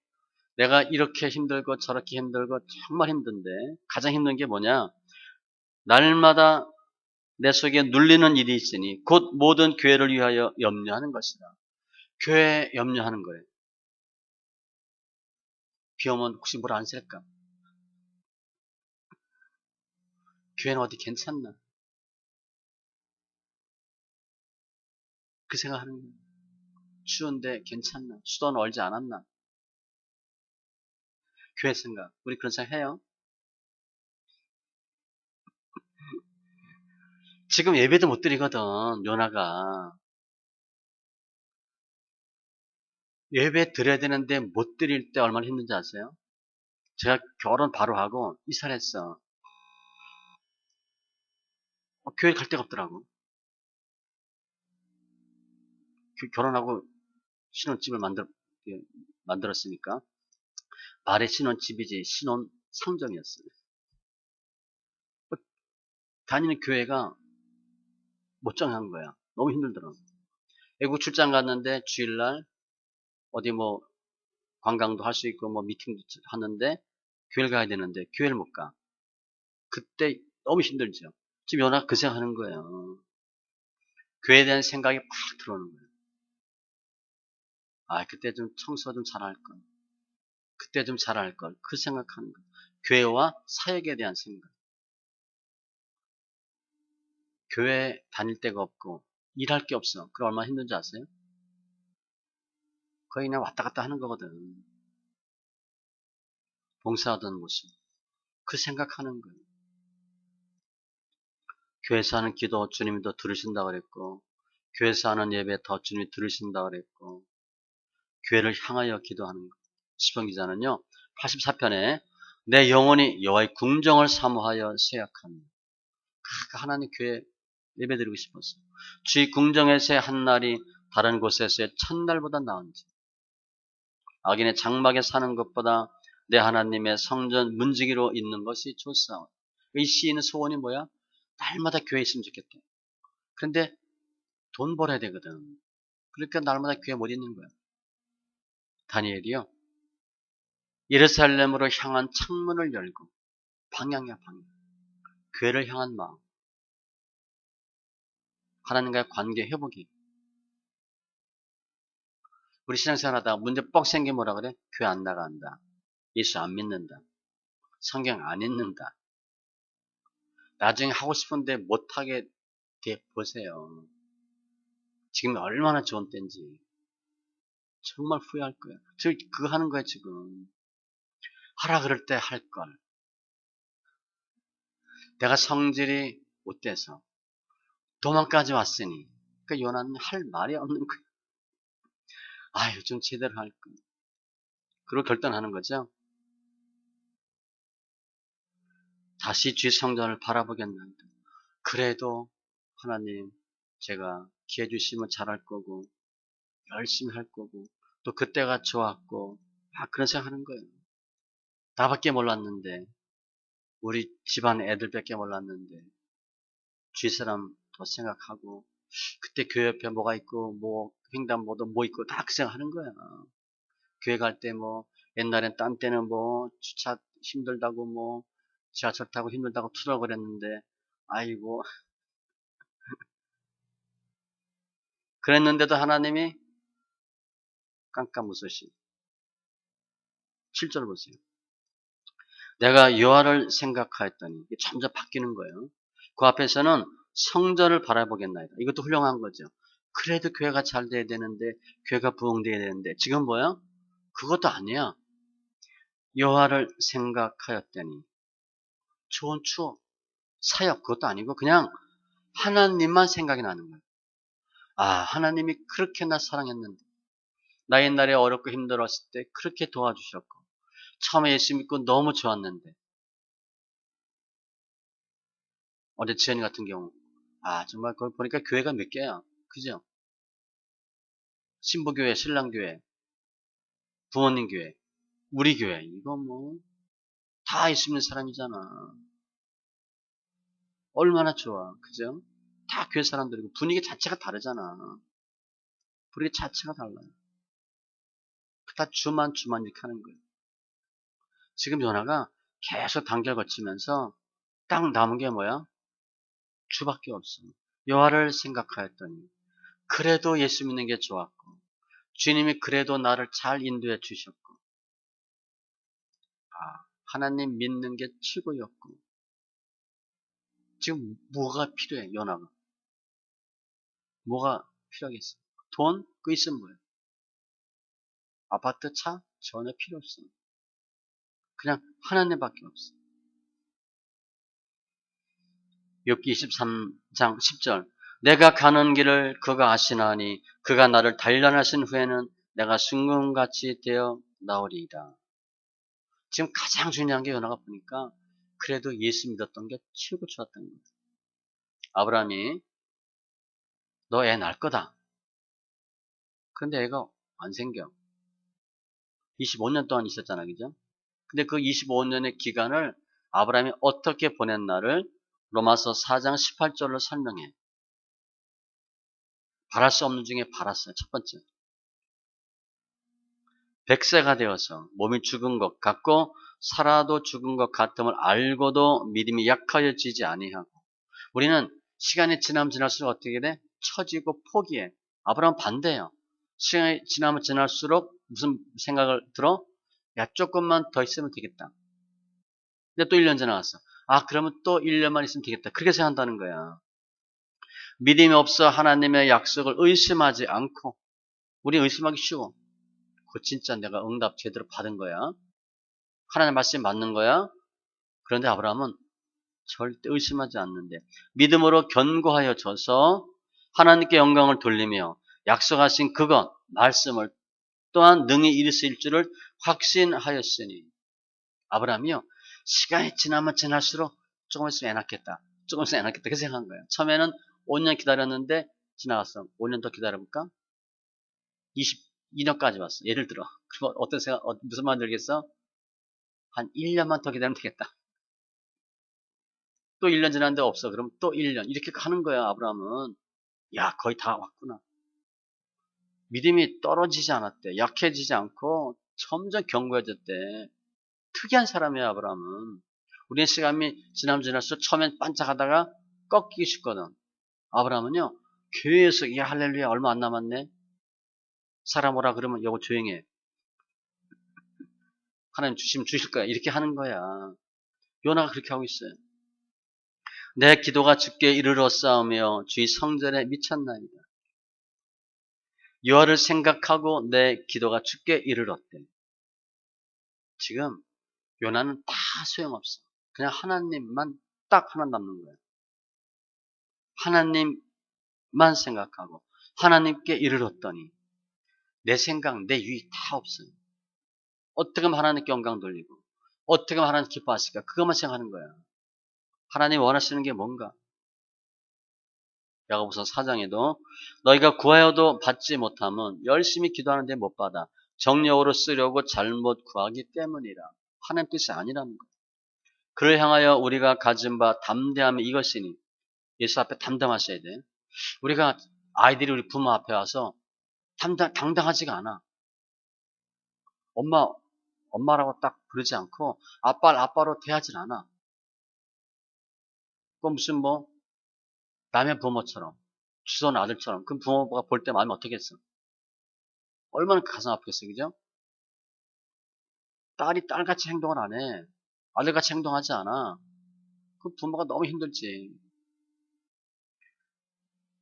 내가 이렇게 힘들고 저렇게 힘들고 정말 힘든데 가장 힘든 게 뭐냐? 날마다 내 속에 눌리는 일이 있으니 곧 모든 교회를 위하여 염려하는 것이다. 교회 염려하는 거예요. 비 오면 혹시 물 안 셀까? 교회는 어디 괜찮나? 그 생각하는 거예요. 추운데 괜찮나? 수도는 얼지 않았나? 교회 생각. 우리 그런 생각 해요. 지금 예배도 못 드리거든. 요나가. 예배 드려야 되는데 못 드릴 때 얼마나 힘든지 아세요? 제가 결혼 바로 하고 이사를 했어. 교회 갈 데가 없더라고. 결혼하고 신혼집을 예, 만들었으니까 말의 신혼집이지 신혼 상점이었어요. 다니는 교회가 못 정한 거야. 너무 힘들더라고. 외국 출장 갔는데 주일날 어디 뭐 관광도 할 수 있고 뭐 미팅도 하는데 교회를 가야 되는데 교회를 못 가. 그때 너무 힘들죠. 지금 연락 그 생각하는 거예요. 교회에 대한 생각이 팍 들어오는 거예요. 아 그때 좀 청소 좀 잘할 걸. 그때 좀 잘할 걸. 그 생각하는 거예요. 교회와 사역에 대한 생각. 교회 다닐 데가 없고 일할 게 없어. 그럼 얼마나 힘든지 아세요? 거의 그냥 왔다 갔다 하는 거거든. 봉사하던 모습. 그 생각하는 거예요. 교회에서 하는 기도 주님이 더 들으신다고 그랬고, 교회에서 하는 예배 더 주님이 들으신다고 그랬고, 교회를 향하여 기도하는 거. 시편 기자는요, 84편에 내 영혼이 여호와의 궁정을 사모하여 쇠약합니다. 하나님 교회 예배드리고 싶었어. 주의 궁정에서의 한 날이 다른 곳에서의 첫날보다 나은지, 악인의 장막에 사는 것보다 내 하나님의 성전 문지기로 있는 것이 좋사오니. 이 시인의 소원이 뭐야? 날마다 교회에 있으면 좋겠다. 그런데 돈 벌어야 되거든. 그러니까 날마다 교회 못 있는 거야. 다니엘이요, 예루살렘으로 향한 창문을 열고, 방향이야 방향. 교회를 향한 마음, 하나님과의 관계 회복이. 우리 신앙생활하다가 문제 뻑 생기면 뭐라 그래? 교회 안 나간다, 예수 안 믿는다, 성경 안 읽는다. 나중에 하고 싶은데 못하게 돼 보세요. 지금 얼마나 좋은 때인지 정말 후회할 거야. 저 그거 하는 거야 지금. 하라 그럴 때 할 걸. 내가 성질이 못돼서 도망까지 왔으니, 그러니까 요나는 할 말이 없는 거야. 아, 요즘 제대로 할 걸. 그리고 결단하는 거죠. 다시 주 성전을 바라보겠는데, 그래도 하나님, 제가 기회 주시면 잘할 거고 열심히 할 거고 또 그때가 좋았고 막 그런 생각하는 거예요. 나밖에 몰랐는데, 우리 집안 애들밖에 몰랐는데 주위 사람 더 생각하고, 그때 교회 옆에 뭐가 있고 뭐 횡단보도 뭐 있고 다 그 생각하는 거야. 교회 갈 때 뭐 옛날엔 딴 때는 뭐 주차 힘들다고 뭐 지하철 타고 힘들다고 투덜거렸는데, 아이고 그랬는데도 하나님이 깜깜 웃으시. 7절 보세요. 내가 여호와를 생각하였더니, 이게 점점 바뀌는 거예요. 그 앞에서는 성전을 바라보겠나이다. 이것도 훌륭한 거죠. 그래도 교회가 잘 돼야 되는데, 교회가 부흥돼야 되는데, 지금 뭐야? 그것도 아니야. 여호와를 생각하였더니, 좋은 추억, 사역, 그것도 아니고 그냥 하나님만 생각이 나는 거예요. 아, 하나님이 그렇게 나 사랑했는데, 나 옛날에 어렵고 힘들었을 때 그렇게 도와주셨고, 처음에 예수 믿고 너무 좋았는데, 어제 지연이 같은 경우, 아, 정말 거기 보니까 교회가 몇 개야. 그죠? 신부교회, 신랑교회, 부모님 교회, 우리 교회. 이거 뭐, 다 예수 믿는 사람이잖아. 얼마나 좋아. 그죠? 다 교회 사람들이고, 분위기 자체가 다르잖아. 분위기 자체가 달라요. 다 주만 이렇게 하는 거예요. 지금 연하가 계속 단결 거치면서 딱 남은 게 뭐야? 주밖에 없어. 여호와를 생각하였더니, 그래도 예수 믿는 게 좋았고, 주님이 그래도 나를 잘 인도해 주셨고, 하나님 믿는 게 최고였고, 지금 뭐가 필요해, 연하가? 뭐가 필요하겠어? 돈? 그거 있으면 뭐예요? 아파트, 차? 전혀 필요 없어. 그냥 하나님밖에 없어. 욥기 23장 10절. 내가 가는 길을 그가 아시나니 그가 나를 단련하신 후에는 내가 순금같이 되어 나오리이다. 지금 가장 중요한 게 연하가 보니까 그래도 예수 믿었던 게 최고 좋았던 거예요. 아브라함이 너 애 낳을 거다. 그런데 애가 안 생겨. 25년 동안 있었잖아, 그죠? 근데 그 25년의 기간을 아브라함이 어떻게 보냈나를 로마서 4장 18절로 설명해. 바랄 수 없는 중에 바랐어요. 첫 번째. 100세가 되어서 몸이 죽은 것 같고 살아도 죽은 것 같음을 알고도 믿음이 약하여지지 아니하고. 우리는 시간이 지나면 지날수록 어떻게 돼? 처지고 포기해. 아브라함 반대예요. 시간이 지나면 지날수록 무슨 생각을 들어? 야, 조금만 더 있으면 되겠다. 근데 또 1년 지나갔어. 아, 그러면 또 1년만 있으면 되겠다. 그렇게 생각한다는 거야. 믿음이 없어 하나님의 약속을 의심하지 않고, 우리 의심하기 쉬워. 그거 진짜 내가 응답 제대로 받은 거야? 하나님 말씀이 맞는 거야? 그런데 아브라함은 절대 의심하지 않는데 믿음으로 견고하여 져서 하나님께 영광을 돌리며 약속하신 그것, 말씀을 또한 능히 이루실 줄을 확신하였으니. 아브라함이요, 시간이 지나면 지날수록 조금 있으면 애 낳겠다, 조금 있으면 애 낳겠다, 그 생각한 거예요. 처음에는 5년 기다렸는데 지나갔어. 5년 더 기다려볼까? 22년까지 왔어. 예를 들어. 그럼 어떤 생각, 무슨 말 들겠어? 한 1년만 더 기다리면 되겠다. 또 1년 지났는데 없어. 그럼 또 1년. 이렇게 가는 거야, 아브라함은. 야, 거의 다 왔구나. 믿음이 떨어지지 않았대. 약해지지 않고 점점 견고해졌대. 특이한 사람이야, 아브라함은. 우리의 시간이 지나면 지날수록 처음엔 반짝하다가 꺾이기 쉽거든. 아브라함은요, 교회에서, 야, 할렐루야, 얼마 안 남았네. 사람 오라 그러면 여보 조용해. 하나님 주시면 주실 거야. 이렇게 하는 거야. 요나가 그렇게 하고 있어요. 내 기도가 주께 이르렀사오며 주의 성전에 미쳤나이다. 여호와를 생각하고 내 기도가 주께 이르렀대. 지금 요나는 다 소용없어. 그냥 하나님만 딱 하나 남는 거야. 하나님만 생각하고 하나님께 이르렀더니 내 생각, 내 유익 다 없어요. 어떻게 하면 하나님께 영광 돌리고 어떻게 하면 하나님 기뻐하실까? 그것만 생각하는 거야. 하나님 원하시는 게 뭔가? 야고보서 4장에도 너희가 구하여도 받지 못하면 열심히 기도하는데 못 받아 정력으로 쓰려고 잘못 구하기 때문이라. 하나님 뜻이 아니라는 거예요. 그를 향하여 우리가 가진 바 담대함이 이것이니, 예수 앞에 담담하셔야 돼. 우리가 아이들이 우리 부모 앞에 와서 당당하지가 않아. 엄마라고 딱 부르지 않고 아빠로 대하진 않아. 그 무슨 남의 부모처럼, 주선 아들처럼 그 부모가 볼 때 마음이 어떻겠어? 얼마나 가슴 아프겠어, 그죠? 딸이 딸같이 행동을 안 해. 아들같이 행동하지 않아. 그 부모가 너무 힘들지.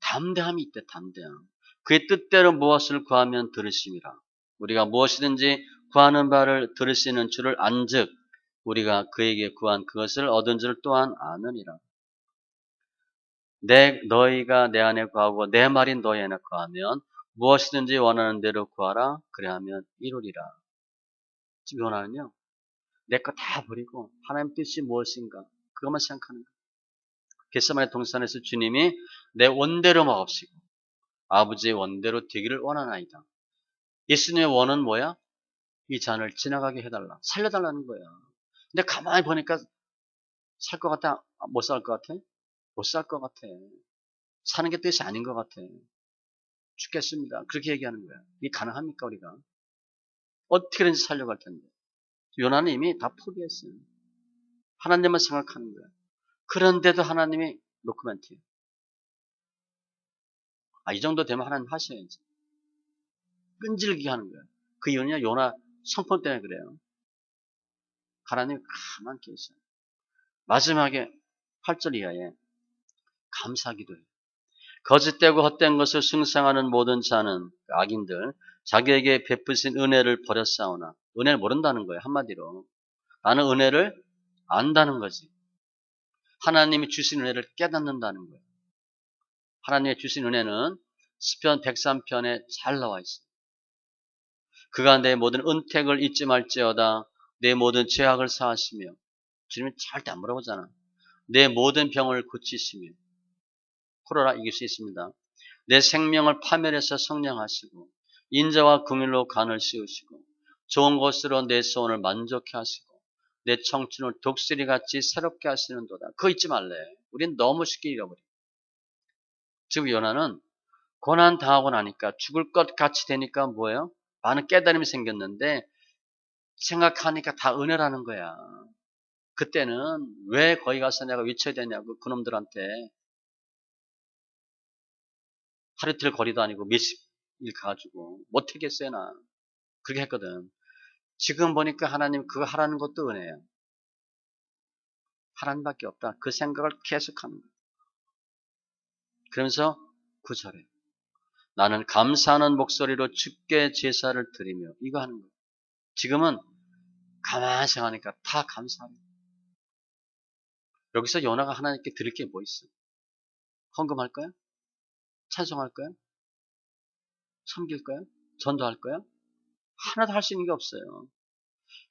담대함이 있대, 담대함. 그의 뜻대로 무엇을 구하면 들으심이라. 우리가 무엇이든지 구하는 바를 들으시는 줄을 안즉 우리가 그에게 구한 그것을 얻은 줄 또한 아느니라. 너희가 내 안에 구하고 내 말이 너희 안에 구하면 무엇이든지 원하는 대로 구하라. 그래하면 이루리라. 지금 요나는요, 내 거 다 버리고 하나님 뜻이 무엇인가 그것만 생각하는 거예요. 겟세마네 동산에서 주님이 내 원대로 먹읍시고 아버지의 원대로 되기를 원하나이다. 예수님의 원은 뭐야? 이 잔을 지나가게 해달라. 살려달라는 거야. 근데 가만히 보니까 살 것 같아? 못 살 것 같아? 못 살 것 같아. 사는 게 뜻이 아닌 것 같아. 죽겠습니다. 그렇게 얘기하는 거야. 이게 가능합니까, 우리가? 어떻게든지 살려고 할 텐데. 요나는 이미 다 포기했어요. 하나님만 생각하는 거야. 그런데도 하나님이 노코멘트예요. 이 정도 되면 하나님 하셔야지. 끈질기게 하는 거야. 그 이유는 요나 성품 때문에 그래요. 하나님 가만히 계셔. 마지막에 8절 이하에 감사기도해요. 거짓되고 헛된 것을 숭상하는 모든 자는, 악인들, 자기에게 베푸신 은혜를 버렸사오나, 은혜를 모른다는 거예요. 한마디로 나는 은혜를 안다는 거지. 하나님이 주신 은혜를 깨닫는다는 거예요. 하나님의 주신 은혜는 시편 103편에 잘 나와 있어요. 그가 내 모든 은택을 잊지 말지어다. 내 모든 죄악을 사하시며, 주님은 절대 안 물어보잖아. 내 모든 병을 고치시며, 코로나 이길 수 있습니다. 내 생명을 파멸해서 성령하시고 인자와 긍휼로 간을 씌우시고 좋은 것으로 내 소원을 만족해 하시고 내 청춘을 독수리같이 새롭게 하시는도다. 그거 잊지 말래. 우린 너무 쉽게 잃어버려. 지금 요나는 고난 당하고 나니까 죽을 것 같이 되니까 뭐예요? 많은 깨달음이 생겼는데 생각하니까 다 은혜라는 거야. 그때는 왜 거기 가서 내가 외쳐야 되냐고 그놈들한테 하루 이틀 거리도 아니고 몇십 일 가가지고 못하겠어요 나. 그렇게 했거든. 지금 보니까 하나님 그거 하라는 것도 은혜야. 하나님밖에 없다. 그 생각을 계속하는 거야. 그러면서 9절에 나는 감사하는 목소리로 주께 제사를 드리며 이거 하는 거예요. 지금은 가만히 생각하니까 다 감사해요. 여기서 요나가 하나님께 드릴 게 뭐 있어? 헌금할 거야? 찬송할 거야? 섬길 거야? 전도할 거야? 하나도 할 수 있는 게 없어요.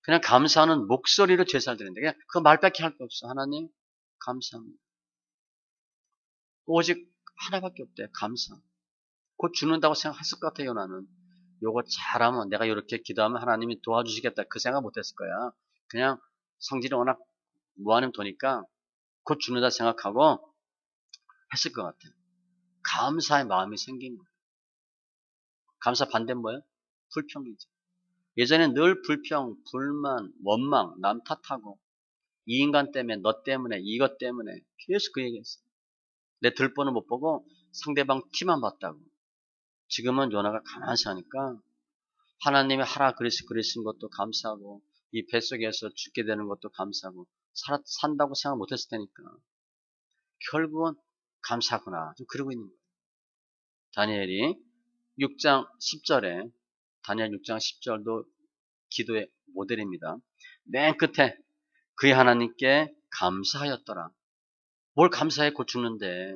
그냥 감사하는 목소리로 제사를 드리는데 그냥 그 말밖에 할 게 없어. 하나님 감사합니다. 오직 하나밖에 없대. 감사. 곧 죽는다고 생각했을 것 같아요. 나는 요거 잘하면 내가 이렇게 기도하면 하나님이 도와주시겠다 그 생각 못했을 거야. 그냥 성질이 워낙 무한히 도니까 곧 죽는다 생각하고 했을 것 같아요. 감사의 마음이 생긴 거예요. 감사 반대는 뭐예요? 불평이죠. 예전엔 늘 불평, 불만, 원망, 남 탓하고 이 인간 때문에, 너 때문에, 이것 때문에 계속 그 얘기했어요. 내 들보는 못 보고 상대방 티만 봤다고. 지금은 요나가 가만히 하니까 하나님이 하라 그러신 것도 감사하고 이 뱃속에서 죽게 되는 것도 감사하고 산다고 생각 못했을 테니까 결국은 감사하구나. 좀 그러고 있는 거예요. 다니엘이 6장 10절에 다니엘 6장 10절도 기도의 모델입니다. 맨 끝에 그의 하나님께 감사하였더라. 뭘 감사해 곧 죽는데.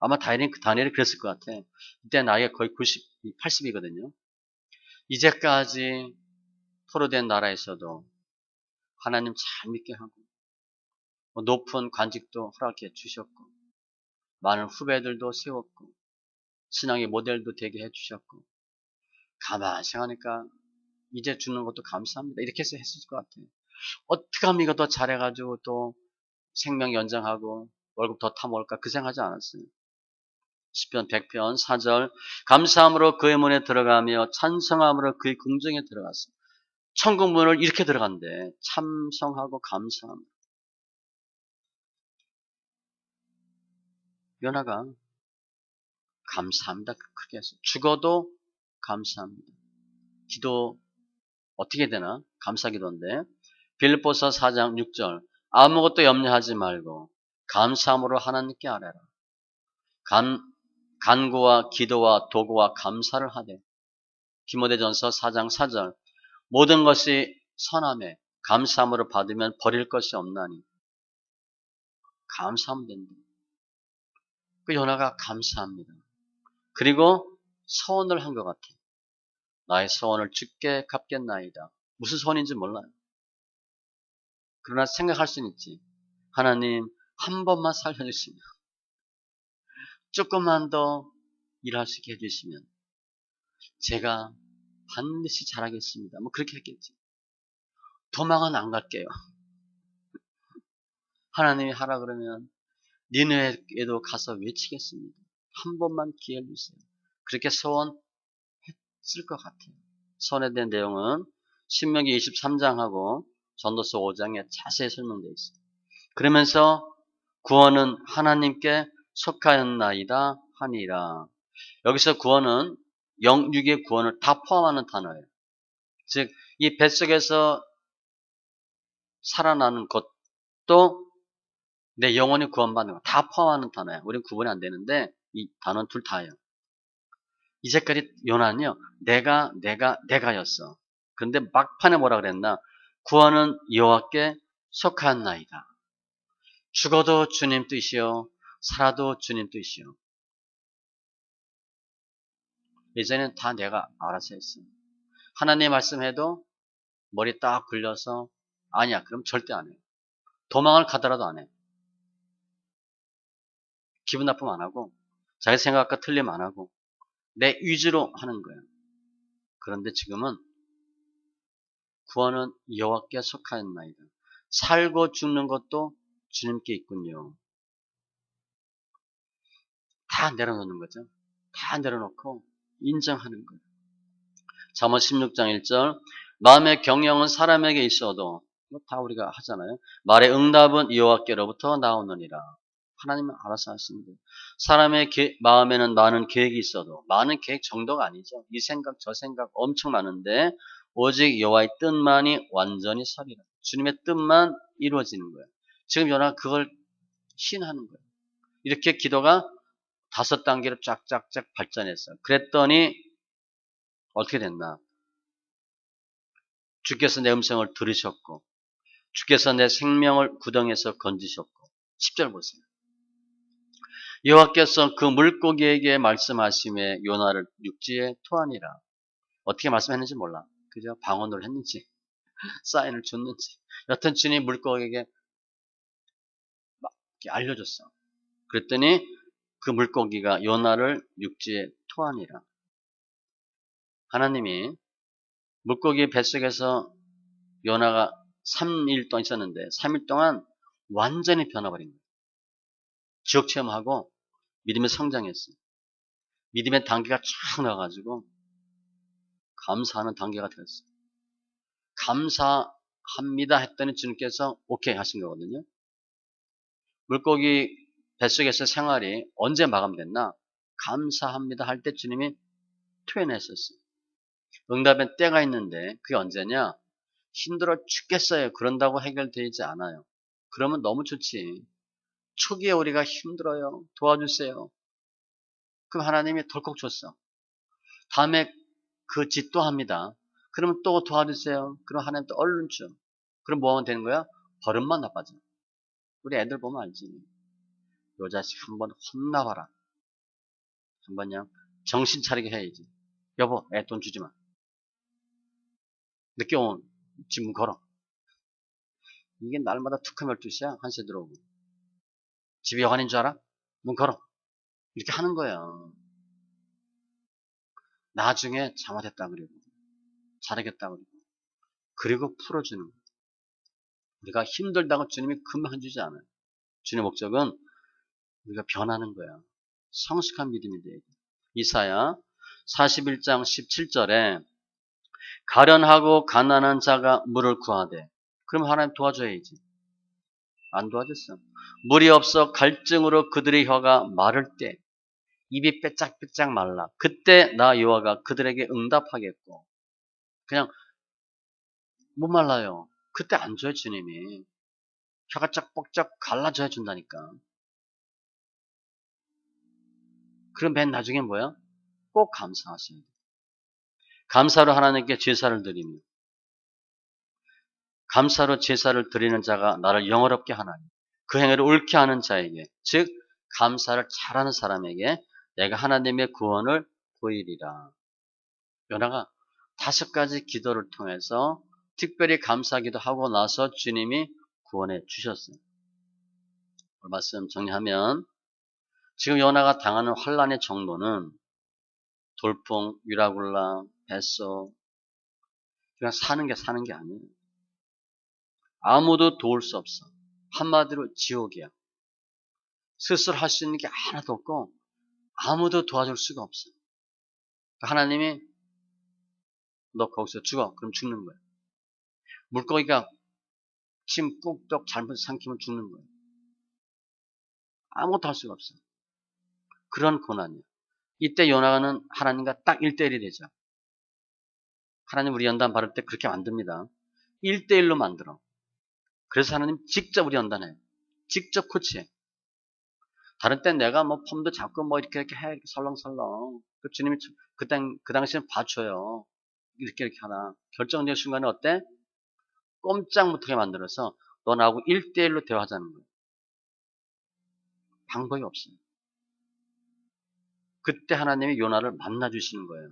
아마 다니엘이 그랬을 것 같아. 이때 나이가 거의 80이거든요. 이제까지 포로된 나라에서도 하나님 잘 믿게 하고 높은 관직도 허락해 주셨고 많은 후배들도 세웠고 신앙의 모델도 되게 해주셨고 가만히 생각하니까 이제 주는 것도 감사합니다. 이렇게 해서 했을 것 같아요. 어떻게 하면 이거 더 잘해가지고 또 생명 연장하고 월급 더 타먹을까 그 생각하지 않았어요. 시편 100편 4절 감사함으로 그의 문에 들어가며 찬성함으로 그의 궁정에 들어갔어요. 천국 문을 이렇게 들어간대. 참성하고 감사함. 요나가 감사합니다. 크게 해서 죽어도 감사합니다. 기도 어떻게 되나? 감사기도인데 빌립보서 4장 6절 아무것도 염려하지 말고 감사함으로 하나님께 아뢰라. 간구와 기도와 도구와 감사를 하되 디모데전서 4장 4절 모든 것이 선함에 감사함으로 받으면 버릴 것이 없나니 감사하면 된다. 그 요나가 감사합니다. 그리고 서원을 한 것 같아요. 나의 서원을 주께 갚겠나이다. 무슨 서원인지 몰라요. 그러나 생각할 수는 있지. 하나님 한 번만 살려주시면 조금만 더 일할 수 있게 해주시면 제가 반드시 잘하겠습니다. 뭐 그렇게 했겠지. 도망은 안 갈게요. 하나님이 하라 그러면 니느웨에도 가서 외치겠습니다. 한 번만 기회를 주세요. 그렇게 소원했을 것 같아요. 소원에 대한 내용은 신명기 23장하고 전도서 5장에 자세히 설명되어 있어요. 그러면서 구원은 하나님께 속하였나이다 하니라. 여기서 구원은 영육의 구원을 다 포함하는 단어예요. 즉, 이 뱃속에서 살아나는 것도 내 영혼이 구원받는 거 다 포함하는 단어예요. 우리는 구분이 안 되는데 이 단어는 둘 다예요. 이제까지 요나는요. 내가였어. 그런데 막판에 뭐라 그랬나? 구원은 여호와께 속하였나이다. 죽어도 주님 뜻이요. 살아도 주님 뜻이요. 예전엔 다 내가 알아서 했어. 하나님 말씀해도 머리 딱 굴려서 아니야. 그럼 절대 안 해. 도망을 가더라도 안 해. 기분 나쁘면 안 하고 자기 생각과 틀리면 안 하고 내 위주로 하는 거예요. 그런데 지금은 구원은 여호와께 속하였나이다. 살고 죽는 것도 주님께 있군요. 다 내려놓는 거죠. 다 내려놓고 인정하는 거예요. 잠언 16장 1절 마음의 경영은 사람에게 있어도 이거 다 우리가 하잖아요. 말의 응답은 여호와께로부터 나오느니라. 하나님은 알아서 하십니다. 사람의 마음에는 많은 계획이 있어도 많은 계획 정도가 아니죠. 이 생각 저 생각 엄청 많은데 오직 여호와의 뜻만이 완전히 서리라. 주님의 뜻만 이루어지는 거예요. 지금 요나가 그걸 시인하는 거예요. 이렇게 기도가 5단계로 쫙쫙쫙 발전했어. 그랬더니 어떻게 됐나? 주께서 내 음성을 들으셨고 주께서 내 생명을 구덩이에서 건지셨고 10절 보세요. 여호와께서 그 물고기에게 말씀하심에 요나를 육지에 토하니라. 어떻게 말씀했는지 몰라. 그죠? 방언을 했는지 사인을 줬는지 여튼 주님 물고기에게 막 알려줬어. 그랬더니 그 물고기가 요나를 육지에 토하니라. 하나님이 물고기 뱃속에서 요나가 3일 동안 있었는데 3일 동안 완전히 변화버린 거예요. 지옥 체험하고 믿음의 성장했어요. 믿음의 단계가 쫙 나가지고 감사하는 단계가 되었어요. 감사합니다 했더니 주님께서 오케이 하신 거거든요. 물고기 뱃속에서 생활이 언제 마감됐나? 감사합니다 할 때 주님이 표현했었어요. 응답의 때가 있는데 그게 언제냐? 힘들어 죽겠어요. 그런다고 해결되지 않아요. 그러면 너무 좋지. 초기에 우리가 힘들어요. 도와주세요. 그럼 하나님이 덜컥 줬어. 다음에 그 짓 또 합니다. 그러면 또 도와주세요. 그럼 하나님 또 얼른 줘. 그럼 뭐 하면 되는 거야? 버릇만 나빠져. 우리 애들 보면 알지. 요 자식 한번 혼나봐라. 한번 그냥 정신 차리게 해야지. 여보, 애 돈 주지 마. 늦게 온 집 문 걸어. 이게 날마다 툭하면 12시야. 1시에 들어오고. 집이 여관인 줄 알아? 문 걸어. 이렇게 하는 거야. 나중에 잘못했다 그리고 잘하겠다 그리고 풀어주는 거야. 우리가 힘들다고 주님이 금방 해주지 않아요. 주님의 목적은 우리가 변하는 거야. 성숙한 믿음이 돼야 돼. 이사야 41장 17절에 가련하고 가난한 자가 물을 구하되 그럼 하나님 도와줘야지. 안 도와줬어. 물이 없어 갈증으로 그들의 혀가 마를 때 입이 빼짝빼짝 말라. 그때 나 여호와가 그들에게 응답하겠고 그냥 못 말라요. 그때 안 줘요 주님이. 혀가 쩍뻑쩍 갈라져야 준다니까. 그럼 맨 나중엔 뭐야? 꼭 감사하셔야 돼. 감사로 하나님께 제사를 드리며 감사로 제사를 드리는 자가 나를 영어롭게 하나니 그 행위를 옳게 하는 자에게 즉 감사를 잘하는 사람에게 내가 하나님의 구원을 보이리라. 요나가 5가지 기도를 통해서 특별히 감사기도 하고 나서 주님이 구원해 주셨어요. 말씀 정리하면 지금 요나가 당하는 환란의 정도는 돌풍, 유라굴라, 뱃속 그냥 사는 게 아니에요. 아무도 도울 수 없어. 한마디로 지옥이야. 스스로 할 수 있는 게 하나도 없고 아무도 도와줄 수가 없어. 하나님이 너 거기서 죽어. 그럼 죽는 거야. 물고기가 침 꾹꾹 잘못 삼키면 죽는 거야. 아무것도 할 수가 없어. 그런 고난이야. 이때 요나는 하나님과 딱 1대1이 되죠. 하나님 우리 연단 받을 때 그렇게 만듭니다. 1대1로 만들어. 그래서 하나님 직접 우리 연단해. 직접 코치해. 다른 땐 내가 뭐 폼도 잡고 뭐 이렇게 해. 이렇게 설렁설렁. 그 주님이 그 당시엔 봐줘요. 이렇게 하나. 결정적인 순간에 어때? 꼼짝 못하게 만들어서 너 나하고 1대1로 대화하자는 거예요. 방법이 없어요. 그때 하나님이 요나를 만나주시는 거예요.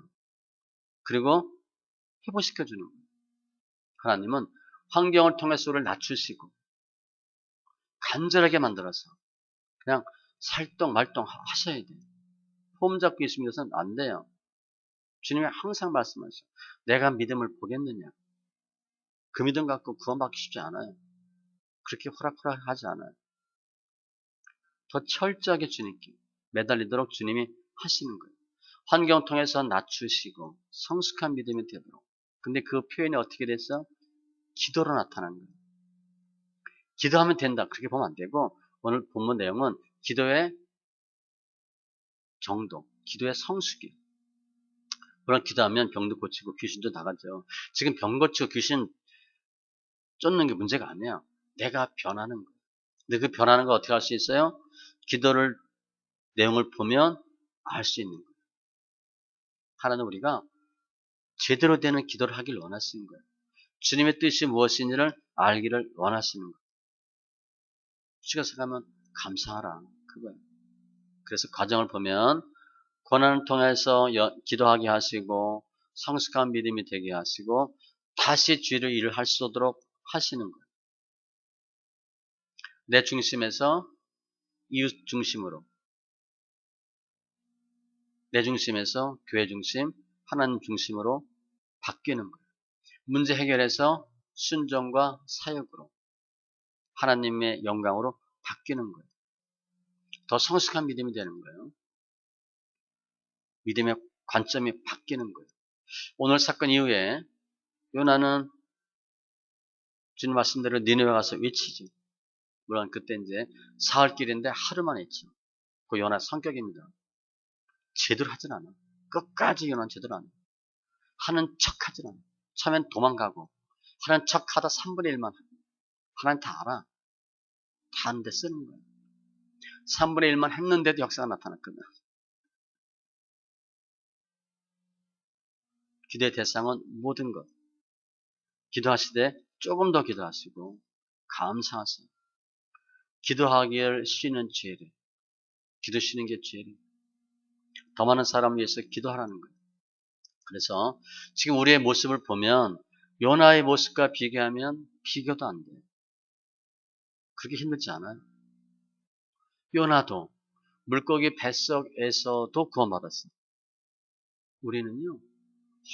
그리고 회복시켜주는 거예요. 하나님은 환경을 통해서 우리를 낮추시고 간절하게 만들어서 그냥 살동말동 하셔야 돼요. 폼 잡고 있으면 이것은 안 돼요. 주님이 항상 말씀하셔요. 내가 믿음을 보겠느냐. 그 믿음 갖고 구원받기 쉽지 않아요. 그렇게 호락호락 하지 않아요. 더 철저하게 주님께 매달리도록 주님이 하시는 거예요. 환경 통해서 낮추시고 성숙한 믿음이 되도록. 근데 그 표현이 어떻게 됐어? 기도로 나타난 거예요. 기도하면 된다. 그렇게 보면 안 되고 오늘 본문 내용은 기도의 정도, 기도의 성숙이. 그런 기도하면 병도 고치고 귀신도 나가죠. 지금 병 고치고 귀신 쫓는 게 문제가 아니야. 내가 변하는 거예요. 근데 그 변하는 거 어떻게 할 수 있어요? 기도를 내용을 보면 알 수 있는 거예요. 하나님 우리가 제대로 되는 기도를 하길 원하시는 거예요. 주님의 뜻이 무엇인지를 알기를 원하시는 거예요. 주가 생각하면 감사하라 그거예요. 그래서 과정을 보면 고난을 통해서 기도하게 하시고 성숙한 믿음이 되게 하시고 다시 주의를 일을 할 수 있도록 하시는 거예요. 내 중심에서 이웃 중심으로, 내 중심에서 교회 중심, 하나님 중심으로 바뀌는 거예요. 문제 해결에서 순종과 사역으로 하나님의 영광으로 바뀌는 거예요. 더 성숙한 믿음이 되는 거예요. 믿음의 관점이 바뀌는 거예요. 오늘 사건 이후에 요나는 주님 말씀대로 니느웨 가서 외치지. 물론 그때 이제 사흘길인데 하루만 했죠. 그 요나 성격입니다. 제대로 하진 않아. 끝까지 요나는 제대로 안 해. 하는 척 하진 않아. 처음엔 도망가고 하는 척 하다 3분의 1만 하고 하나님 다 알아. 다 하는데 쓰는 거야. 3분의 1만 했는데도 역사가 나타났거든. 기도의 대상은 모든 것. 기도하시되 조금 더 기도하시고 감사하세요. 기도하기를 쉬는 죄를. 기도 쉬는 게 죄를. 더 많은 사람을 위해서 기도하라는 거예요. 그래서 지금 우리의 모습을 보면 요나의 모습과 비교하면 비교도 안 돼요. 그렇게 힘들지 않아요. 요나도 물고기 뱃속에서도 구원받았어요. 우리는요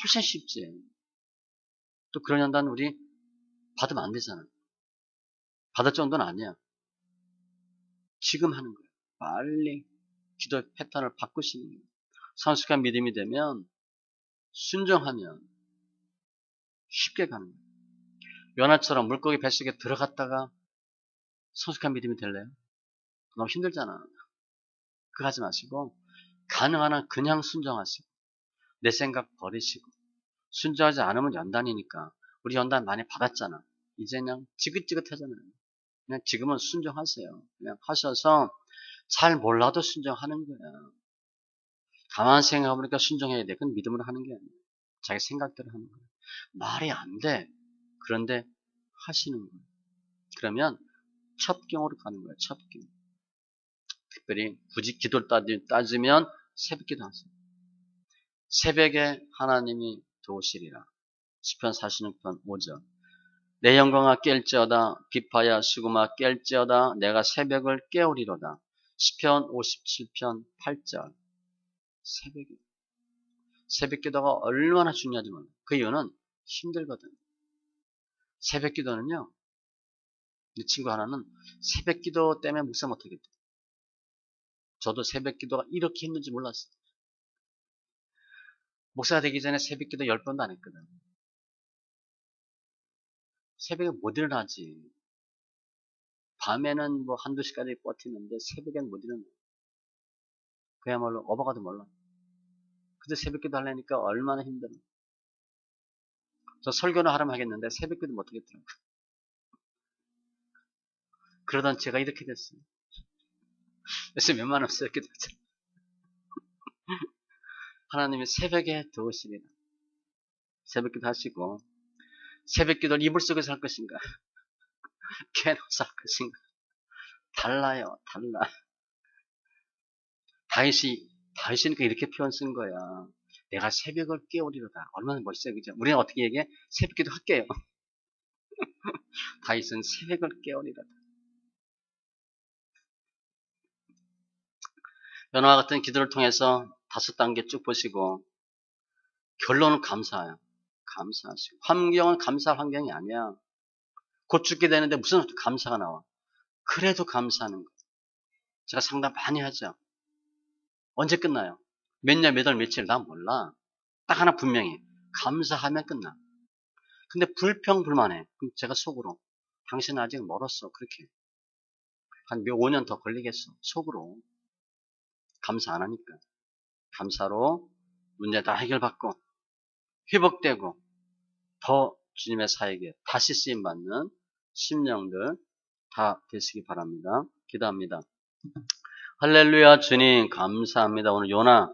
훨씬 쉽지. 또 그런 연단 우리 받으면 안 되잖아요. 받을 정도는 아니야. 지금 하는 거예요. 빨리 기도 패턴을 바꾸시는 거예요. 성숙한 믿음이 되면 순종하면 쉽게 가는 거예요. 요나처럼 물고기 뱃속에 들어갔다가 성숙한 믿음이 될래요? 너무 힘들잖아. 그거 하지 마시고 가능한 한 그냥 순종하시고 내 생각 버리시고 순종하지 않으면 연단이니까 우리 연단 많이 받았잖아. 이제 그냥 지긋지긋하잖아요. 그냥 지금은 순종하세요. 그냥 하셔서 잘 몰라도 순종하는 거예요. 가만히 생각해보니까 순종해야 돼. 그건 믿음으로 하는 게 아니에요. 자기 생각대로 하는 거예요. 말이 안 돼. 그런데 하시는 거예요. 그러면 첩경으로 가는 거예요. 첩경. 특별히 굳이 기도를 따지면 새벽기도 하세요. 새벽에 하나님이 도우시리라. 시편 46편 5절. 내 영광아 깰지어다. 비파야 수구마 깰지어다. 내가 새벽을 깨우리로다. 시편 57편 8절. 새벽에. 새벽 기도가 얼마나 중요한지 몰라요. 그 이유는 힘들거든. 새벽 기도는요. 이 친구 하나는 새벽 기도 때문에 묵상 못하겠대. 저도 새벽 기도가 이렇게 힘든지 몰랐어요. 목사가 되기 전에 새벽 기도 10번도 안 했거든. 새벽에 못 일어나지. 밤에는 뭐 한두 시까지 버티는데 새벽엔 못 일어나. 그야말로 어버가도 몰라. 근데 새벽 기도 하려니까 얼마나 힘들어. 저 설교는 하라면 하겠는데 새벽 기도 못 하겠더라고요. 그러던 제가 이렇게 됐어요. 그래서 웬만하면 새벽 기도 했잖아요. 하나님이 새벽에 도우시리라. 새벽 기도 하시고 새벽 기도를 이불 속에서 할 것인가 깨어나서 할 것인가 달라요. 달라. 다윗이니까 이렇게 표현 쓴 거야. 내가 새벽을 깨우리로다. 얼마나 멋있어요. 그죠? 우리는 어떻게 얘기해? 새벽 기도 할게요. 다윗은 새벽을 깨우리로다. 연화와 같은 기도를 통해서 5단계 쭉 보시고 결론은 감사해요. 감사하시고 환경은 감사할 환경이 아니야. 곧 죽게 되는데 무슨 감사가 나와. 그래도 감사하는 거. 제가 상담 많이 하죠. 언제 끝나요? 몇 년, 몇 월, 며칠 난 몰라. 딱 하나 분명히 감사하면 끝나. 근데 불평불만해. 그럼 제가 속으로 당신은 아직 멀었어. 그렇게 한 5년 더 걸리겠어. 속으로 감사 안 하니까. 감사로 문제 다 해결받고 회복되고 더 주님의 사역에 다시 쓰임받는 심령들 다 되시기 바랍니다. 기도합니다. 할렐루야 주님 감사합니다. 오늘 요나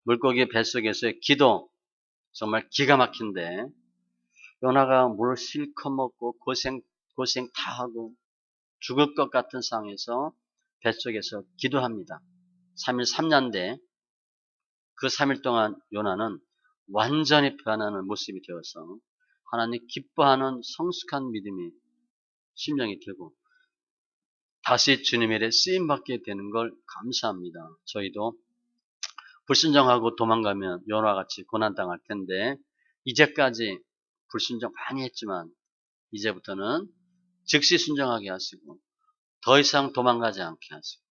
물고기 뱃속에서의 기도 정말 기가 막힌데 요나가 물 실컷 먹고 고생 다 하고 죽을 것 같은 상황에서 뱃속에서 기도합니다. 3일 3년대 그 3일 동안 요나는 완전히 변하는 모습이 되어서 하나님 기뻐하는 성숙한 믿음이 심령이 되고 다시 주님의 일에 쓰임받게 되는 걸 감사합니다. 저희도 불순종하고 도망가면 요나같이 고난당할 텐데 이제까지 불순종 많이 했지만 이제부터는 즉시 순종하게 하시고 더 이상 도망가지 않게 하시고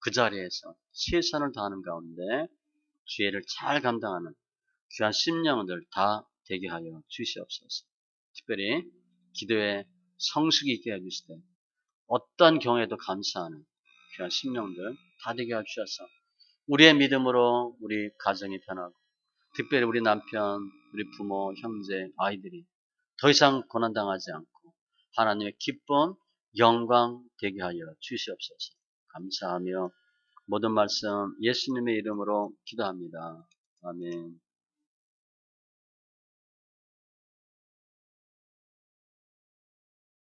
그 자리에서 최선을 다하는 가운데 주의를 잘 감당하는 귀한 심령들 다 되게 하여 주시옵소서. 특별히 기도에 성숙이 있게 해주시되 어떤 경우에도 감사하는 귀한 심령들 다 되게 해주셔서 우리의 믿음으로 우리 가정이 변하고 특별히 우리 남편, 우리 부모, 형제, 아이들이 더 이상 고난당하지 않고 하나님의 기쁨, 영광 되게 하여 주시옵소서. 감사하며 모든 말씀 예수님의 이름으로 기도합니다. 아멘.